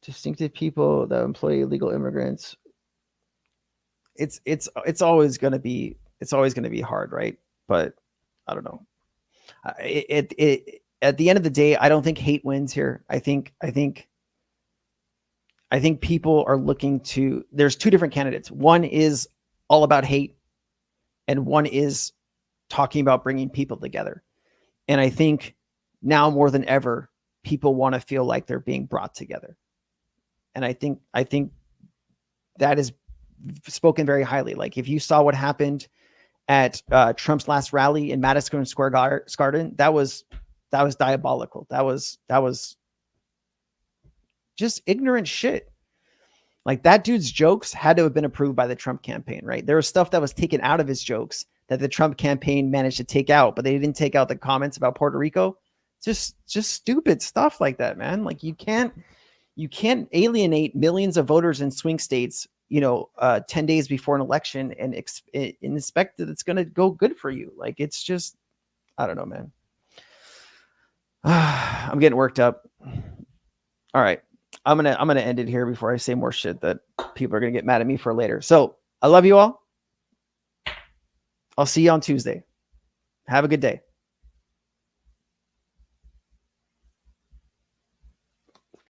Distinctive people that employ illegal immigrants. It's always going to be hard, right? But I don't know. At the end of the day, I don't think hate wins here. I think I think people are looking to, there's two different candidates. One is all about hate, and one is talking about bringing people together. And I think now more than ever, people want to feel like they're being brought together. And I think that is spoken very highly. Like if you saw what happened at Trump's last rally in Madison Square Garden, that was diabolical. That was just ignorant shit. Like that dude's jokes had to have been approved by the Trump campaign, right? There was stuff that was taken out of his jokes that the Trump campaign managed to take out, but they didn't take out the comments about Puerto Rico. Just stupid stuff like that, man. Like you can't alienate millions of voters in swing states, 10 days before an election and expect that it's going to go good for you. Like it's just, I don't know, man. I'm getting worked up. All right. I'm going to end it here before I say more shit that people are going to get mad at me for later. So I love you all. I'll see you on Tuesday. Have a good day.